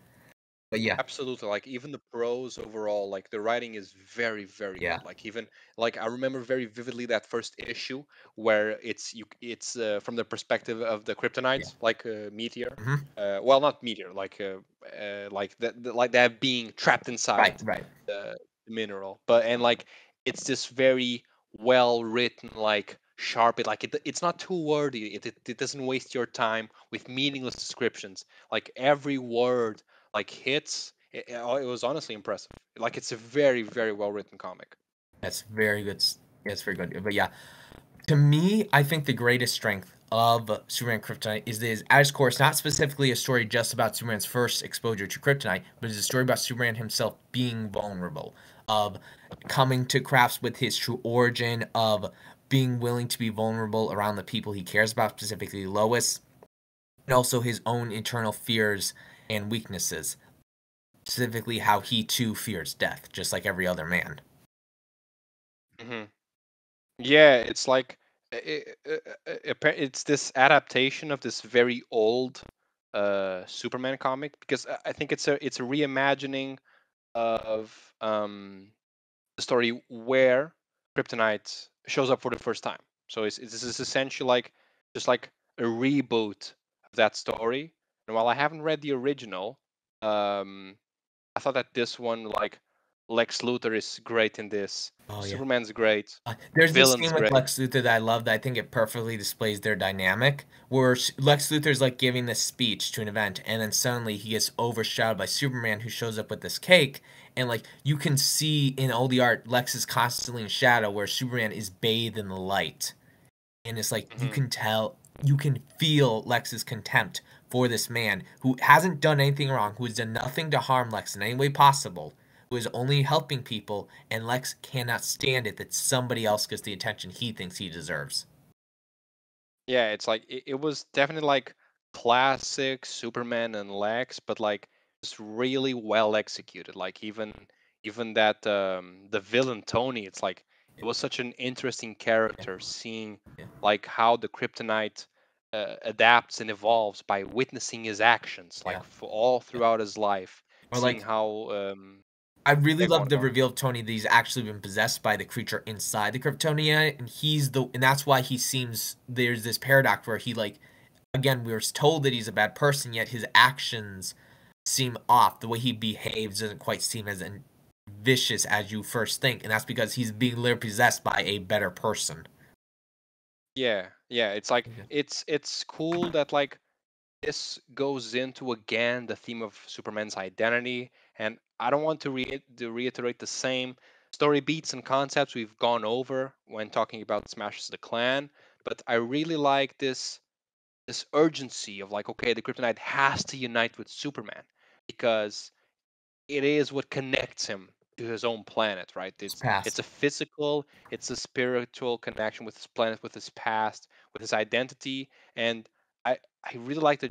But yeah, absolutely. Like, even the prose overall, like the writing is very, very yeah. good. Like, even like I remember very vividly that first issue where it's from the perspective of the Yeah. kryptonite, like meteor. Hmm. Well, not meteor, like like that being trapped Right, inside right. the mineral. But and like it's this very well written, like sharp. It's not too wordy. It doesn't waste your time with meaningless descriptions. Like every word like hits. It was honestly impressive. Like, it's a very, very well written comic. That's very good. That's very good. But yeah, to me, I think the greatest strength of Superman Kryptonite is that at its core, it's not specifically a story just about Superman's first exposure to Kryptonite, but it's a story about Superman himself being vulnerable, of coming to crafts with his true origin, of being willing to be vulnerable around the people he cares about, specifically Lois, and also his own internal fears and weaknesses, specifically how he too fears death, just like every other man. Hmm. Yeah, it's like it's this adaptation of this very old Superman comic, because I think it's a reimagining of the story where Kryptonite shows up for the first time. So this is essentially like just like a reboot of that story. And while I haven't read the original, um, I thought that this one, like, Lex Luthor is great in this. Oh yeah. Superman's great. There's this Villain's scene with great. Lex Luthor that I love that I think it perfectly displays their dynamic, where Lex Luthor's like giving this speech to an event, and then suddenly he gets overshadowed by Superman, who shows up with this cake, and like you can see in all the art, Lex is constantly in shadow, where Superman is bathed in the light, and it's like you Hmm. can tell, you can feel Lex's contempt for this man who hasn't done anything wrong, who has done nothing to harm Lex in any way possible, who is only helping people, and Lex cannot stand it that somebody else gets the attention he thinks he deserves. Yeah, it's like it was definitely like classic Superman and Lex, but like it's really well executed. Like, even that the villain Tony, it's like it was such an interesting Yeah, character, seeing yeah, like how the kryptonite adapts and evolves by witnessing his actions, yeah, like for all yeah. throughout his life, Or seeing like how I really yeah, go on, love the go on. reveal of Tony that he's actually been possessed by the creature inside the Kryptonian, and that's why he seems there's this paradox where he like again we were told that he's a bad person, yet his actions seem off. The way he behaves doesn't quite seem as vicious as you first think, and that's because he's being literally possessed by a better person. Yeah, yeah, it's like Yeah, it's cool that like this goes into again the theme of Superman's identity, and I don't want to reiterate the same story beats and concepts we've gone over when talking about Smashes the Clan, but I really like this urgency of like, okay, the Kryptonite has to unite with Superman because it is what connects him to his own planet, right? his It's past. a physical, it's a spiritual connection with his planet, with his past, with his identity, and I really like the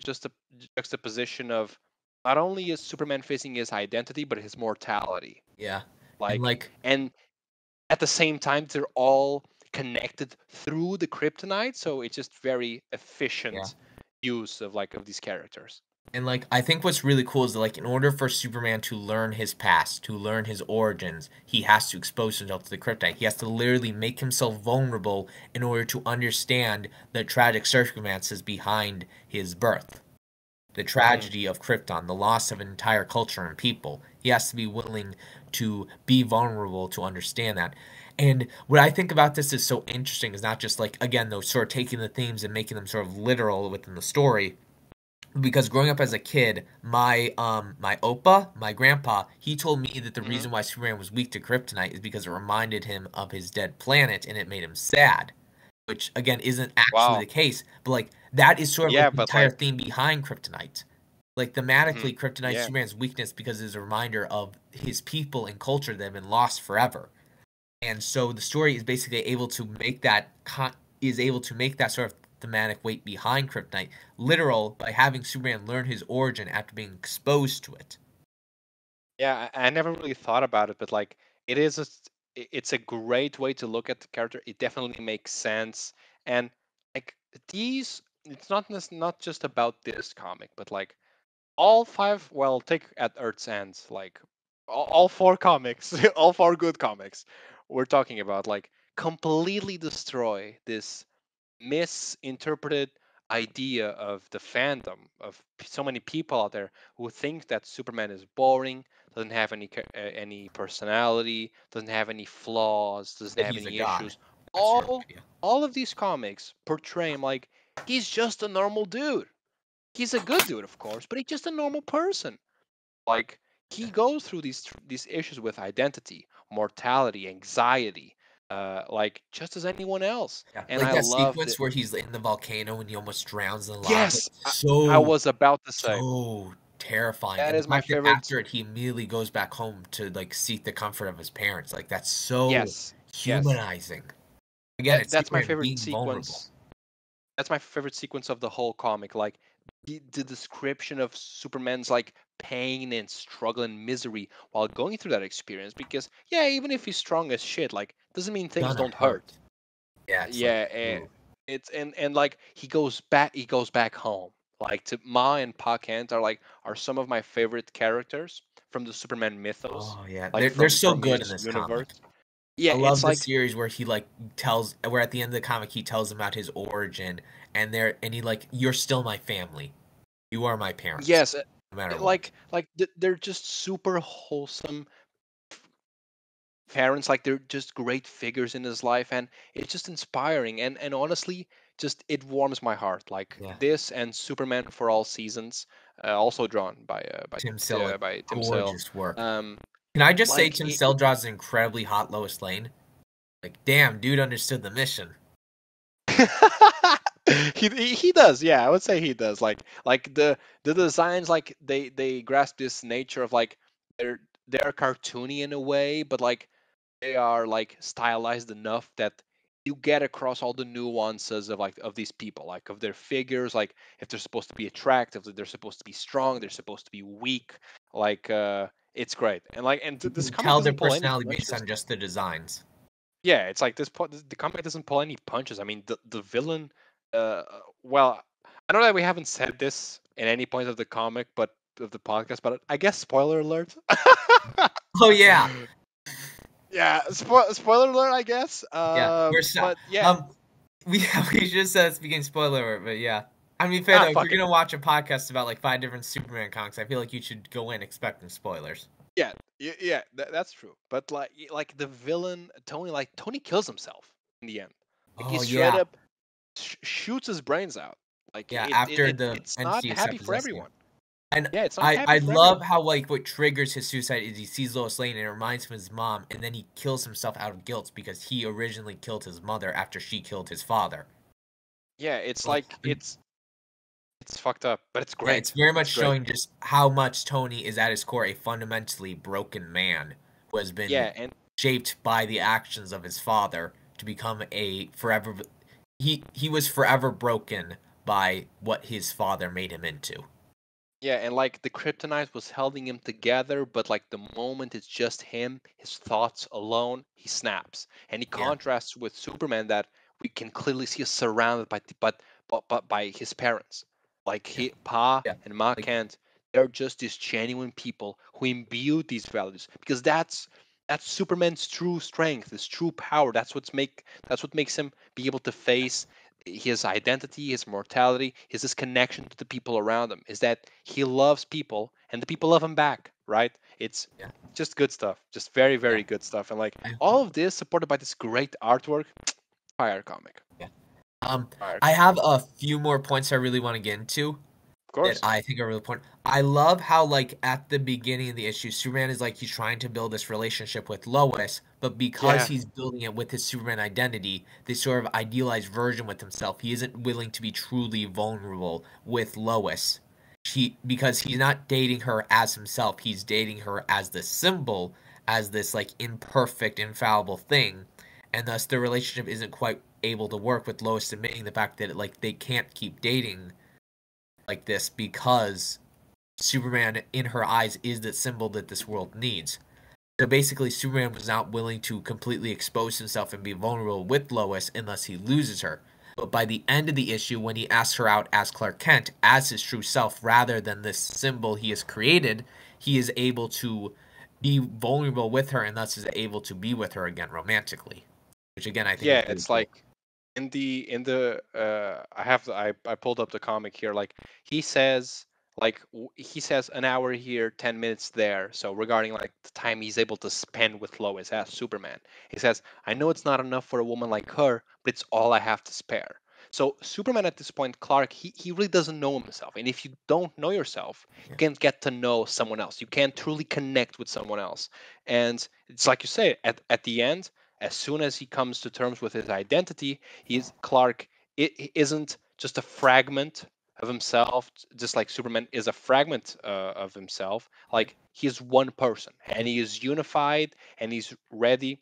juxtaposition of not only is Superman facing his identity, but his mortality. Yeah, and Like, like and at the same time, they're all connected through the kryptonite, so it's just very yeah. efficient use of like of these characters. And like I think what's really cool is that like in order for Superman to learn his past, to learn his origins, he has to expose himself to the kryptonite. He has to literally make himself vulnerable in order to understand the tragic circumstances behind his birth. the tragedy of Krypton, the loss of an entire culture and people. He has to be willing to be vulnerable to understand that. And what I think about this is so interesting is not just like, again, though, sort of taking the themes and making them sort of literal within the story, because growing up as a kid, my oppa, my grandpa, he told me that the Hmm. reason why Superman was weak to kryptonite is because it reminded him of his dead planet and it made him sad, which again isn't actually Wow. the case, but like that is sort of like Yeah, the but entire like, theme behind kryptonite. Like mhm, thematically, kryptonite yeah, Superman's weakness because it's a reminder of his people and culture that have been lost forever. And so the story is basically able to make that is able to make that sort of thematic weight behind kryptonite literal by having Superman learn his origin after being exposed to it. yeah. I never really thought about it, but like, it is it's a great way to look at the character. It definitely makes sense, and like these, it's not just about this comic, but like all five. Well, take at Earth's End, like all four comics, all four good comics. We're talking about like completely destroy this misinterpreted idea of the fandom of so many people out there who think that Superman is boring, doesn't have any personality, doesn't have any flaws, doesn't That have he's a any god. issues. That's your All idea. all of these comics portray him like he's just a normal dude. He's a good dude, of course, but he's just a normal person. Like he goes through these issues with identity, mortality, anxiety, like just as anyone else. Yeah, And like I that love sequence that. where he's in the volcano and he almost drowns in the lava. Yes, I So was about to say so terrifying, that and the is my fact that favorite. after it he immediately goes back home to like seek the comfort of his parents, like that's so Yes, yes, humanizing. Again, it's that's my Superman favorite being vulnerable. sequence. That's my favorite sequence of the whole comic. Like the description of Superman's like pain and struggle and misery while going through that experience. Because yeah, even if he's strong as shit, like doesn't mean things Gonna don't hurt. hurt. Yeah, it's like, Yeah, ooh. it's and like he goes back home. Like to Ma and Pa Kent are some of my favorite characters from the Superman mythos, Oh yeah, like they're so from good in his this universe. comic. Yeah, I it's love the like series where he like tells where at the end of the comic he tells them about his origin and he like you're still my family. You are my parents, yes, no matter what. they're just super wholesome parents. Like they're just great figures in his life, and it's just inspiring. And honestly, just it warms my heart. Like Yeah. this and Superman for All Seasons, also drawn Tim Sale, like by Tim Sale. gorgeous work. Um, Can I just say like Tim Sale draws an incredibly hot Lois Lane? Like, damn, dude understood the mission. he does, yeah, I would say he does. Like the designs, like they grasp this nature of like they're they're cartoony in a way, but like they are like stylized enough that you get across all the nuances of like of these people, like of their figures, like if they're supposed to be attractive, if they're supposed to be strong, they're supposed to be weak. Like it's great. And like You this can comic tell their doesn't pull any personality based punches. on just the designs. Yeah, it's like the comic doesn't pull any punches. I mean, the villain. Well, I know that we haven't said this in any point of the comic, but of the podcast, but I guess spoiler alert. Oh yeah, Yeah, spoiler alert, I guess. yeah. We're so, But yeah, um, we we should have said it's beginning spoiler alert, but yeah. I mean, fair though. If you're fuck it. gonna watch a podcast about like 5 different Superman comics, I feel like you should go in expecting spoilers. Yeah, yeah, that's true. But like the villain Tony, like Tony kills himself in the end. Like he Oh straight yeah, up shoots his brains out. Like yeah. After the it's not NC happy accepted for us, yeah. everyone. And Yeah, it's not I happy for love everyone. how like what triggers his suicide is he sees Lois Lane and it reminds him of his mom, and then he kills himself out of guilt because he originally killed his mother after she killed his father. Yeah, it's Like, like it's fucked up, but it's yeah, it's great. very much It's great. showing just how much Tony is at his core a fundamentally broken man who has been Yeah, and shaped by the actions of his father to become a forever. He was forever broken by what his father made him into. yeah, and like the kryptonite was holding him together, but like the moment it's just him, his thoughts alone, he snaps. And he Yeah, contrasts with Superman that we can clearly see is surrounded but by his parents. Like yeah, Pa yeah. and Ma Like Kent, they're just these genuine people who imbued these values because that's Superman's true strength, his true power. That's what makes him be able to face his identity, his mortality, his connection to the people around him, is that he loves people and the people love him back, right? It's Yeah. just good stuff, just very, Yeah. very good stuff. And like I, all of this supported by this great artwork, fire comic. yeah. Fire I comic. have a few more points I really want to get into Of that course. I think are really important. I love how, like, at the beginning of the issue, Superman is like he's trying to build this relationship with Lois, but because Yeah. he's building it with his Superman identity, this sort of idealized version with himself, he isn't willing to be truly vulnerable with Lois. Because he's not dating her as himself, he's dating her as the symbol, as this like imperfect, infallible thing, and thus the relationship isn't quite able to work with Lois admitting the fact that like they can't keep dating like this because Superman, in her eyes, is the symbol that this world needs. So basically, Superman was not willing to completely expose himself and be vulnerable with Lois unless he loses her. But by the end of the issue, when he asks her out as Clark Kent, as his true self, rather than this symbol he has created, he is able to be vulnerable with her and thus is able to be with her again romantically. Which again, I think Yeah, is really it's cool. like in the I pulled up the comic here. Like he says, he says an hour here, 10 minutes there. So regarding like the time he's able to spend with Lois as Superman, he says, I know it's not enough for a woman like her, but it's all I have to spare. So Superman at this point, Clark, he really doesn't know himself, and if you don't know yourself, you Yeah, can't get to know someone else. You can't truly connect with someone else. And it's like you say, at the end, as soon as he comes to terms with his identity, he's Clark. It isn't just a fragment of himself, just like Superman is a fragment of himself. right. Like he's one person, and he is unified, and he's ready,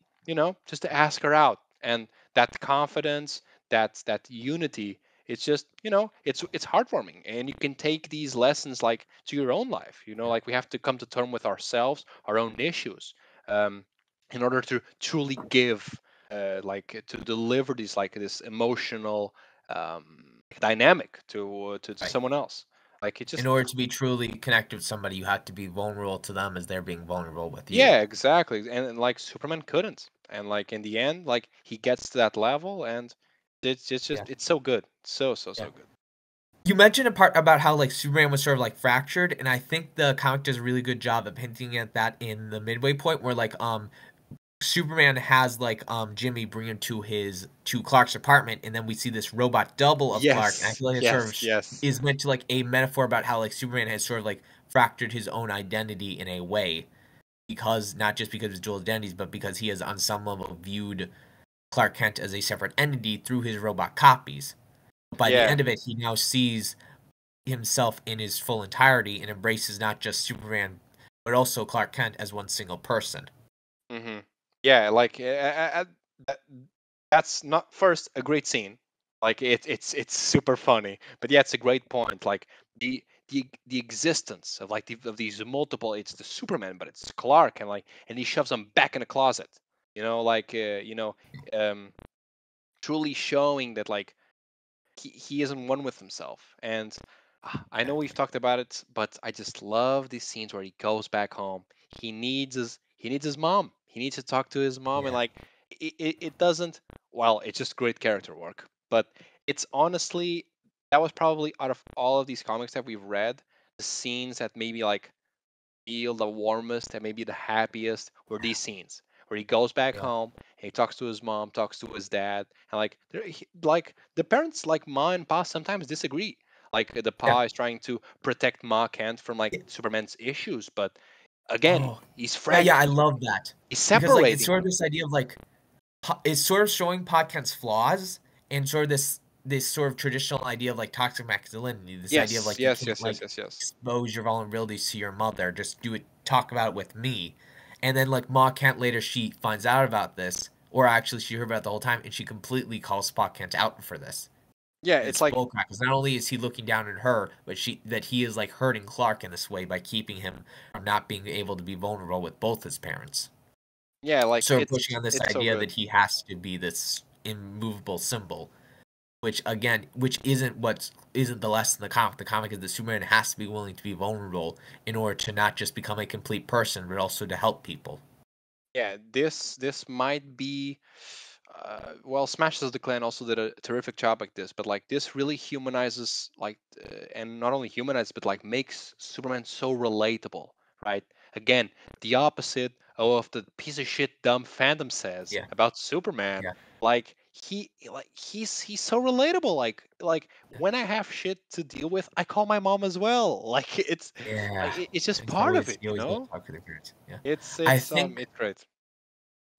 just to ask her out. And that confidence, that unity, it's just, it's heartwarming, and you can take these lessons like to your own life. Yeah, Like we have to come to terms with ourselves, our own issues. Um, in order to truly give to deliver these like this emotional dynamic to right. someone else, like it In just order to be truly connected with somebody, you have to be vulnerable to them as they're being vulnerable with you. yeah, exactly. And like Superman couldn't, and like in the end, like he gets to that level, and it's Yeah, just it's so good, so yeah. good. You mentioned a part about how like Superman was sort of like fractured, and I think the comic does a really good job of hinting at that in the midway point where like Superman has like Jimmy bring him to Clark's apartment, and then we see this robot double of Clark, and I Yes, feel like it sort of yes, yes. is meant to like a metaphor about how like Superman has sort of like fractured his own identity in a way because not just because of his dual identities, but because he has on some level viewed Clark Kent as a separate entity through his robot copies. By the Yeah. end of it, he now sees himself in his full entirety and embraces not just Superman, but also Clark Kent as one single person. hmm Yeah, like that, that's not first a great scene. Like it's super funny, but yeah, it's a great point. Like the existence of like of these multiple. It's the Superman, but it's Clark, and he shoves him back in a closet. Um, truly showing that like he isn't one with himself. And I Yeah, know we've talked about it, but I just love these scenes where he goes back home. He needs his mom. He needs to talk to his mom, and yeah, like it doesn't. Well, it's just great character work. But it's honestly, that was probably, out of all of these comics that we've read, the scenes that maybe like feel the warmest and maybe the happiest were these scenes where he goes back yeah, home and he talks to his mom, talks to his dad, and like like the parents, like Ma and Pa, sometimes disagree. Like the yeah. Pa is trying to protect Ma Kent from like Yeah. Superman's issues, but again, Oh, he's yeah, yeah. frag I love that he's because like it's separating sort of them. this idea of like it's sort of showing Podkent's flaws and sort of this sort of traditional idea of like toxic masculinity. This idea of Yes, like you yes, can't yes, yes, like yes, yes. expose your vulnerabilities to your mother. Just do it. Talk about it with me. And then like Ma Kent later she finds out about this, or actually she heard about it the whole time, and she completely calls Kent out for this. Yeah, It's it's like bullcrap because not only is he looking down at her, but he is like hurting Clark in this way by keeping him from not being able to be vulnerable with both his parents. yeah, like Sort of pushing it's on this it's so idea good. that he has to be this immovable symbol, which again, which isn't the lesson in the comic. The comic is that Superman has to be willing to be vulnerable in order to not just become a complete person, but also to help people. Yeah, this might be well, Smashes the Clan also did a terrific job like this, but like this really humanizes, like, and not only humanizes, but like makes Superman so relatable, right? Again, the opposite of the piece of shit dumb fandom says Yeah, about Superman. yeah, Like he's so relatable. Like when I have shit to deal with, I call my mom as well. Like yeah. it's just He's part of always it, he you always does know. talk to the parents. Yeah, It's I it's um think it's great.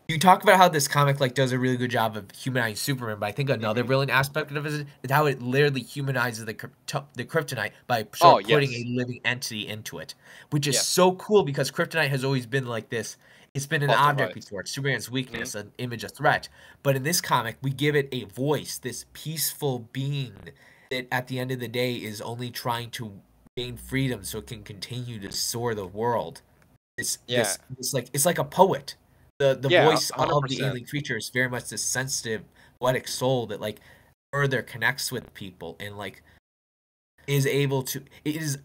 you talk about how this comic like does a really good job of humanizing Superman, but I think another Hmm. brilliant aspect of it is how it literally humanizes the Kryptonite by sort Oh of putting a yes, living entity into it, which is yes, so cool because Kryptonite has always been like this. It's been an plot object device. before. It's Superman's Hmm. weakness, an image, a threat. But in this comic, we give it a voice, this peaceful being that at the end of the day is only trying to gain freedom so it can continue to soar the world. Yeah, This like it's like a poet. The yeah, voice hundred of the percent. alien creature is very much this sensitive, poetic soul that like further connects with people and like is able to. It is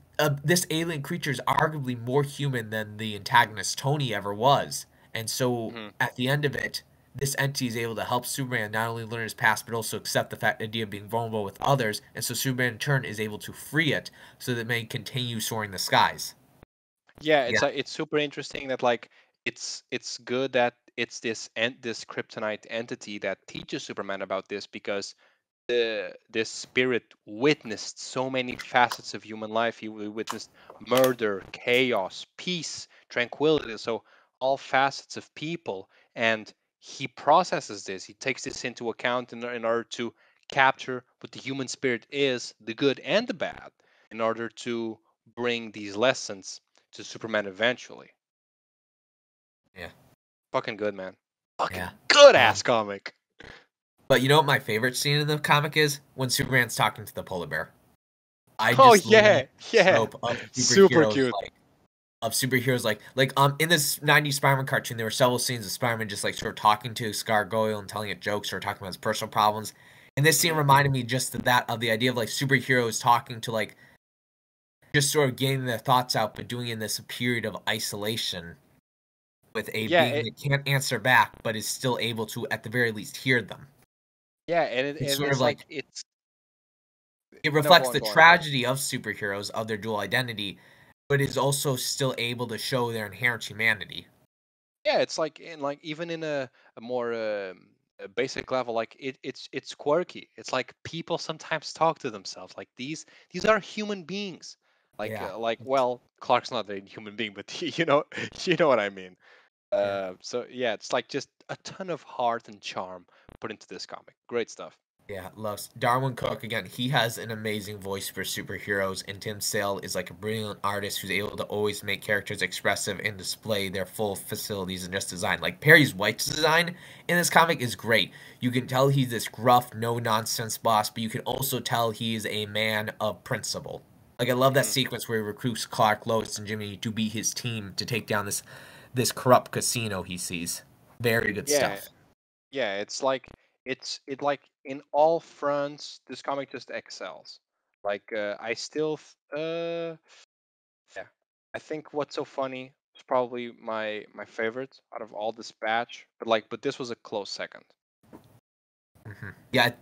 this alien creature is arguably more human than the antagonist Tony ever was, and so Hmm. at the end of it, this entity is able to help Superman not only learn his past but also accept the idea of being vulnerable with others, and so Superman in turn is able to free it so that it may continue soaring the skies. Yeah, Yeah, it's super interesting that like it's good that it's this kryptonite entity that teaches Superman about this because this spirit witnessed so many facets of human life. He witnessed murder, chaos, peace, tranquility. So all facets of people, and he processes this. He takes this into account in order to capture what the human spirit is, the good and the bad, in order to bring these lessons to Superman eventually. yeah, Fucking good, man. yeah. Fucking good Um, ass comic. But you know what my favorite scene in the comic is? When Superman's talking to the polar bear. I Oh just love yeah, the yeah. trope of Super superheroes cute. in this 90s Spider-Man cartoon there were several scenes of Spider-Man just like sort of talking to his gargoyle and telling it jokes or talking about his personal problems. And this scene Hmm. reminded me just of that of the idea of like superheroes talking to like just sort of getting their thoughts out but doing it in this period of isolation with a Yeah, being that can't answer back but is still able to at the very least hear them. yeah, and It's and sort of it's like like it's it no, reflects go on, the go on. tragedy of superheroes of their dual identity, but is also still able to show their inherent humanity. Yeah, it's like in like even in a more a basic level, like it's quirky. It's like people sometimes talk to themselves. Like these are human beings. Yeah, Like well, Clark's not a human being, but you know you know what I mean. yeah, So yeah, it's like just a ton of heart and charm put into this comic. Great stuff. yeah. Loves Darwin Cook again. He has an amazing voice for superheroes, and Tim Sale is like a brilliant artist who's able to always make characters expressive and display their full facilities and just design. Like Perry White's design in this comic is great. You can tell he's this gruff, no nonsense boss, but you can also tell he is a man of principle. Like I love that Mhm. sequence where he recruits Clark, Lois, and Jimmy to be his team to take down this corrupt casino he sees. Very good Yeah, stuff. yeah. It's like it like in all fronts, this comic just excels. Like I still yeah. I think what's so funny is probably my favorite out of all this batch, but this was a close second. Yeah.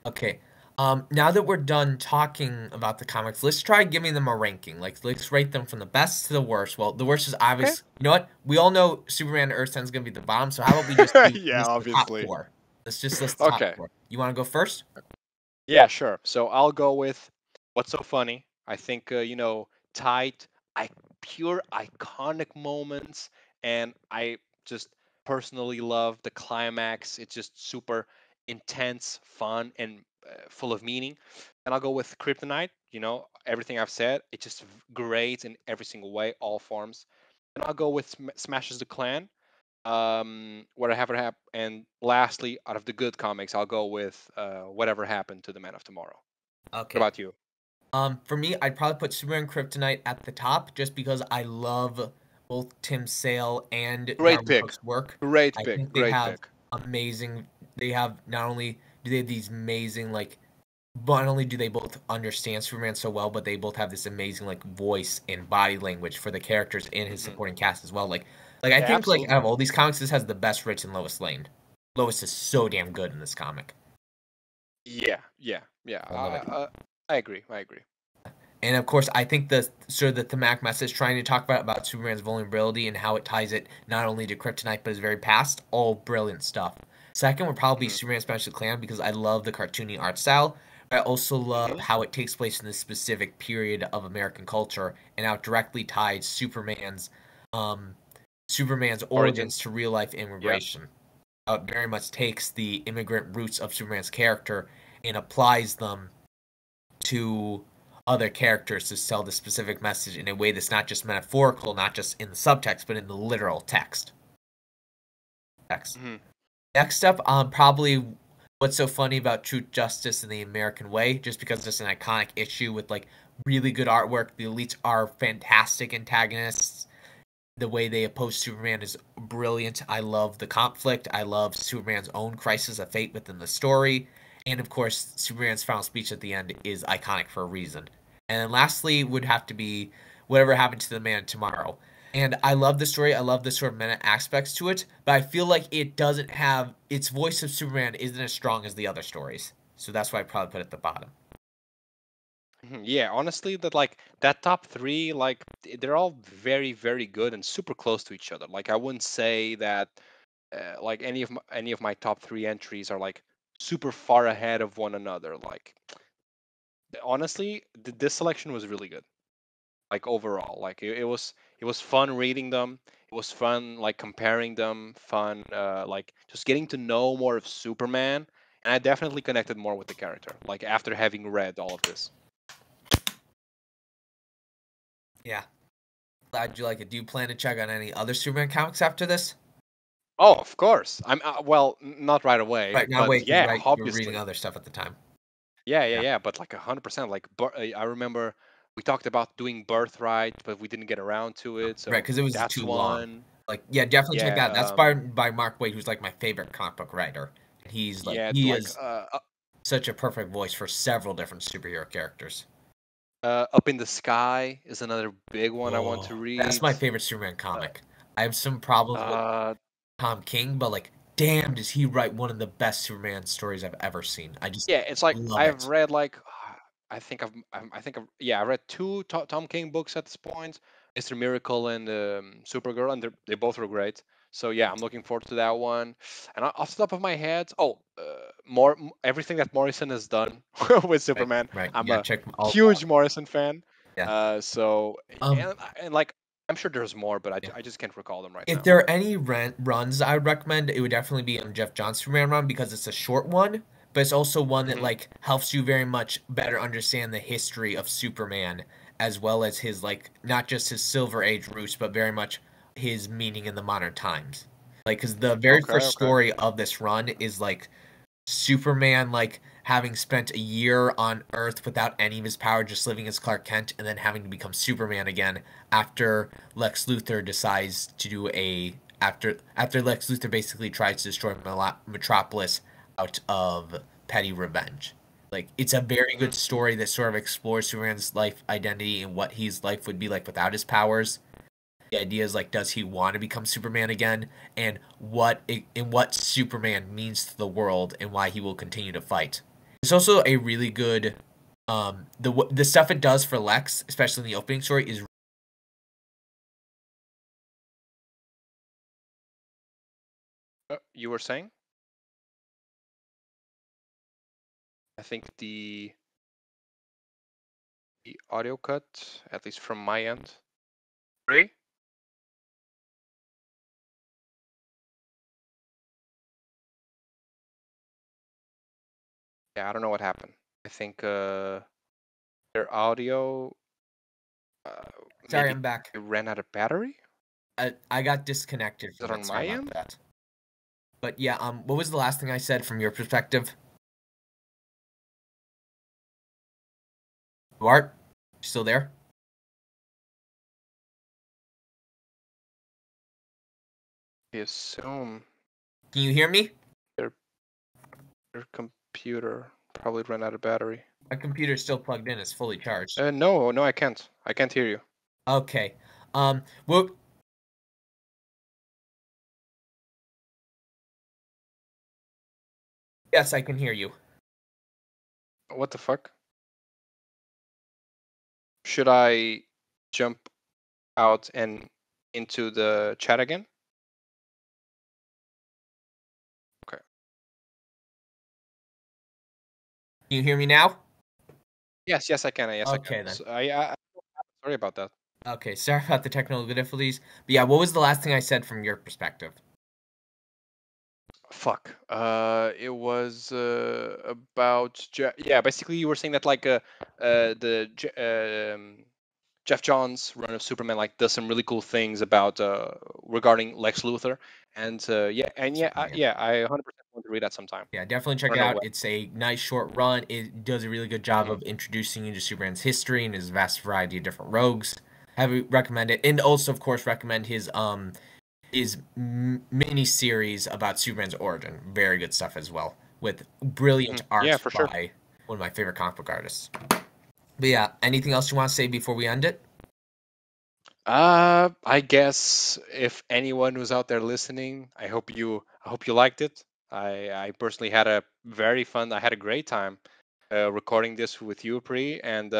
Okay. Now that we're done talking about the comics, let's try giving them a ranking. Like, let's rate them from the best to the worst. Well, the worst is Okay. obvious. You know what? We all know Superman to Earth is going to be the bottom. So how about we just do Yeah, list the top obviously. four? Let's just list the top Okay. four. You want to go first? Yeah, sure. So I'll go with what's so funny. I think tight, I pure iconic moments, and I just personally love the climax. It's just super intense, fun, and full of meaning. And I'll go with Kryptonite. Everything I've said. It's just great in every single way, all forms. And I'll go with Smashes the Clan. Whatever happened, and lastly, out of the good comics, I'll go with whatever happened to the Man of Tomorrow. What Okay. about you? For me, I'd probably put Superman Kryptonite at the top just because I love both Tim Sale and Great Darwin pick. Cook's work. Great I pick. think they Great have pick. amazing. They have not only do they have these amazing like, not only do they both understand Superman so well, but they both have this amazing like voice and body language for the characters and his Hmm. supporting cast as well. Like I Yeah, think like out absolutely. of all these comics, this has the best written Lois Lane. Lois is so damn good in this comic. Yeah. I love it. I agree. And of course, I think the sort of the thematic message trying to talk about Superman's vulnerability and how it ties it not only to kryptonite but his very past, all brilliant stuff. Second would probably be Superman Special Clan because I love the cartoony art style. But I also love how it takes place in this specific period of American culture and how it directly ties um, Superman's origins to real life Yeah. immigration. How it very much takes the immigrant roots of Superman's character and applies them to other characters to sell the specific message in a way that's not just metaphorical, not just in the subtext, but in the literal text. Next up, probably what's so funny about Truth, Justice, and the American Way, just because it's an iconic issue with like really good artwork. The elites are fantastic antagonists. The way they oppose Superman is brilliant. I love the conflict. I love Superman's own crisis of fate within the story. And of course, Superman's final speech at the end is iconic for a reason. And then lastly would have to be Whatever Happened to the Man Tomorrow. And I love the story. I love the sort of meta aspects to it, but I feel like it doesn't have its voice of Superman isn't as strong as the other stories. So that's why I probably put it at the bottom. Yeah, honestly, that top three, they're all very, very good and super close to each other. Like I wouldn't say that like any of my top three entries are like super far ahead of one another. Like honestly, this selection was really good. Like overall, like it was fun reading them. It was fun like comparing them. Fun like just getting to know more of Superman, and I definitely connected more with the character. Like after having read all of this. Yeah. Glad you like it. Do you plan to check out any other Superman comics after this? Oh, of course. I'm well, not right away, Right now, but wait, because yeah, right, you were reading obviously. other stuff at the time. Yeah, Yeah. yeah. But like 100%. Like, I remember we talked about doing Birthright, but we didn't get around to it. Right, So because it was that's too long. one. Like, yeah, definitely check that. That's Yeah, by Mark Waid, who's like my favorite comic book writer. He's like yeah. he is such a perfect voice for several different superhero characters. Up in the Sky is another big one I want to Oh, that's read. my favorite Superman Uh, comic. I have some problems with uh, Tom King, but like, damn, does he write one of the best Superman stories I've ever seen? I just yeah, it's like love I've it. read like I think I've yeah, I read two Tom King books at this point, Mr. Miracle and Supergirl, and they both were great. So yeah, I'm looking forward to that one. And off the top of my head, everything that Morrison has done with Right, Superman. right. I'm Yeah, a check all of huge that. Morrison fan. Yeah. So Um. and like I'm sure there's more, but Yeah. I just can't recall them right If now. there are any runs I would recommend, it would definitely be on Jeff Johns Superman run because it's a short one, but it's also one that Hmm. like helps you very much better understand the history of Superman as well as his like not just his Silver Age roots, but very much his meaning in the modern times. Like, because the very Okay, first okay. story of this run is like Superman like having spent a year on Earth without any of his power, just living as Clark Kent, and then having to become Superman again after Lex Luthor decides to do a after Lex Luthor basically tries to destroy Metropolis out of petty revenge. Like, it's a very good Hmm. story that sort of explores Superman's life identity and what his life would be like without his powers. The idea is like, does he want to become Superman again, and what Superman means to the world, and why he will continue to fight. It's also a really good the stuff it does for Lex, especially in the opening story, is You were saying? I think the audio cut, at least from my end. Really? Yeah, I don't know what happened. I think their audio uh, sorry, maybe I'm back. it ran out of battery. I got disconnected Is from it it. on Sorry my about end? that. But yeah, what was the last thing I said from your perspective? Bart, you still there? I assume Can you hear me? their their computer probably ran out of battery. My computer's still plugged in. It's fully charged. No, no, I can't. I can't hear you. Okay. Well, Yes, I can hear you. What the fuck? Should I jump out and into the chat again? Okay. Can you hear me now? Yes, I can. Yes, I Okay, can. then. So sorry about that. Okay, sorry about the technical difficulties. But yeah, what was the last thing I said from your perspective? Fuck. It was about yeah. Basically, you were saying that like Jeff Johns' run of Superman like does some really cool things about regarding Lex Luthor, and yeah, I 100% want to read that sometime. Yeah, definitely I check don't it know out. when. It's a nice short run. It does a really good job Mhm. of introducing you to Superman's history and his vast variety of different rogues. I would recommend it, and also, of course, recommend his mini series about Superman's origin. Very good stuff as well, with brilliant Yeah, art for sure. by one of my favorite comic book artists. But yeah, anything else you want to say before we end it? I guess if anyone who's out there listening, I hope you liked it. I personally had a very fun. I had a great time recording this with you, Pri. And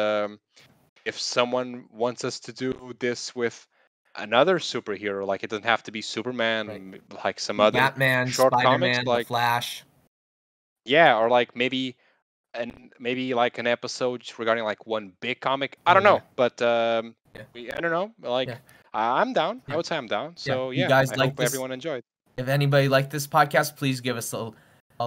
if someone wants us to do this with another superhero, like it doesn't have to be Right. Superman, like some other Batman, short comics, Spider-Man, The like Flash. yeah, or like maybe like an episode regarding like one big comic. I Oh don't yeah, know, but yeah, I don't know. yeah, Like I'm down. I yeah, would say I'm down. yeah. So You yeah, guys I like hope this? everyone enjoyed. If anybody liked this podcast, please give us a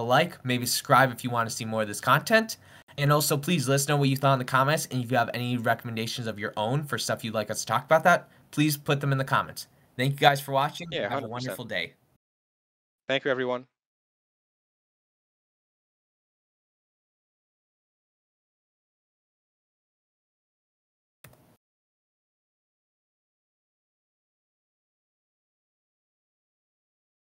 like, maybe subscribe if you want to see more of this content. And also, please let us know what you thought in the comments. And if you have any recommendations of your own for stuff you'd like us to talk about, that please put them in the comments. Thank you guys for watching. Yeah, Have a 100%. wonderful day. Thank you, everyone.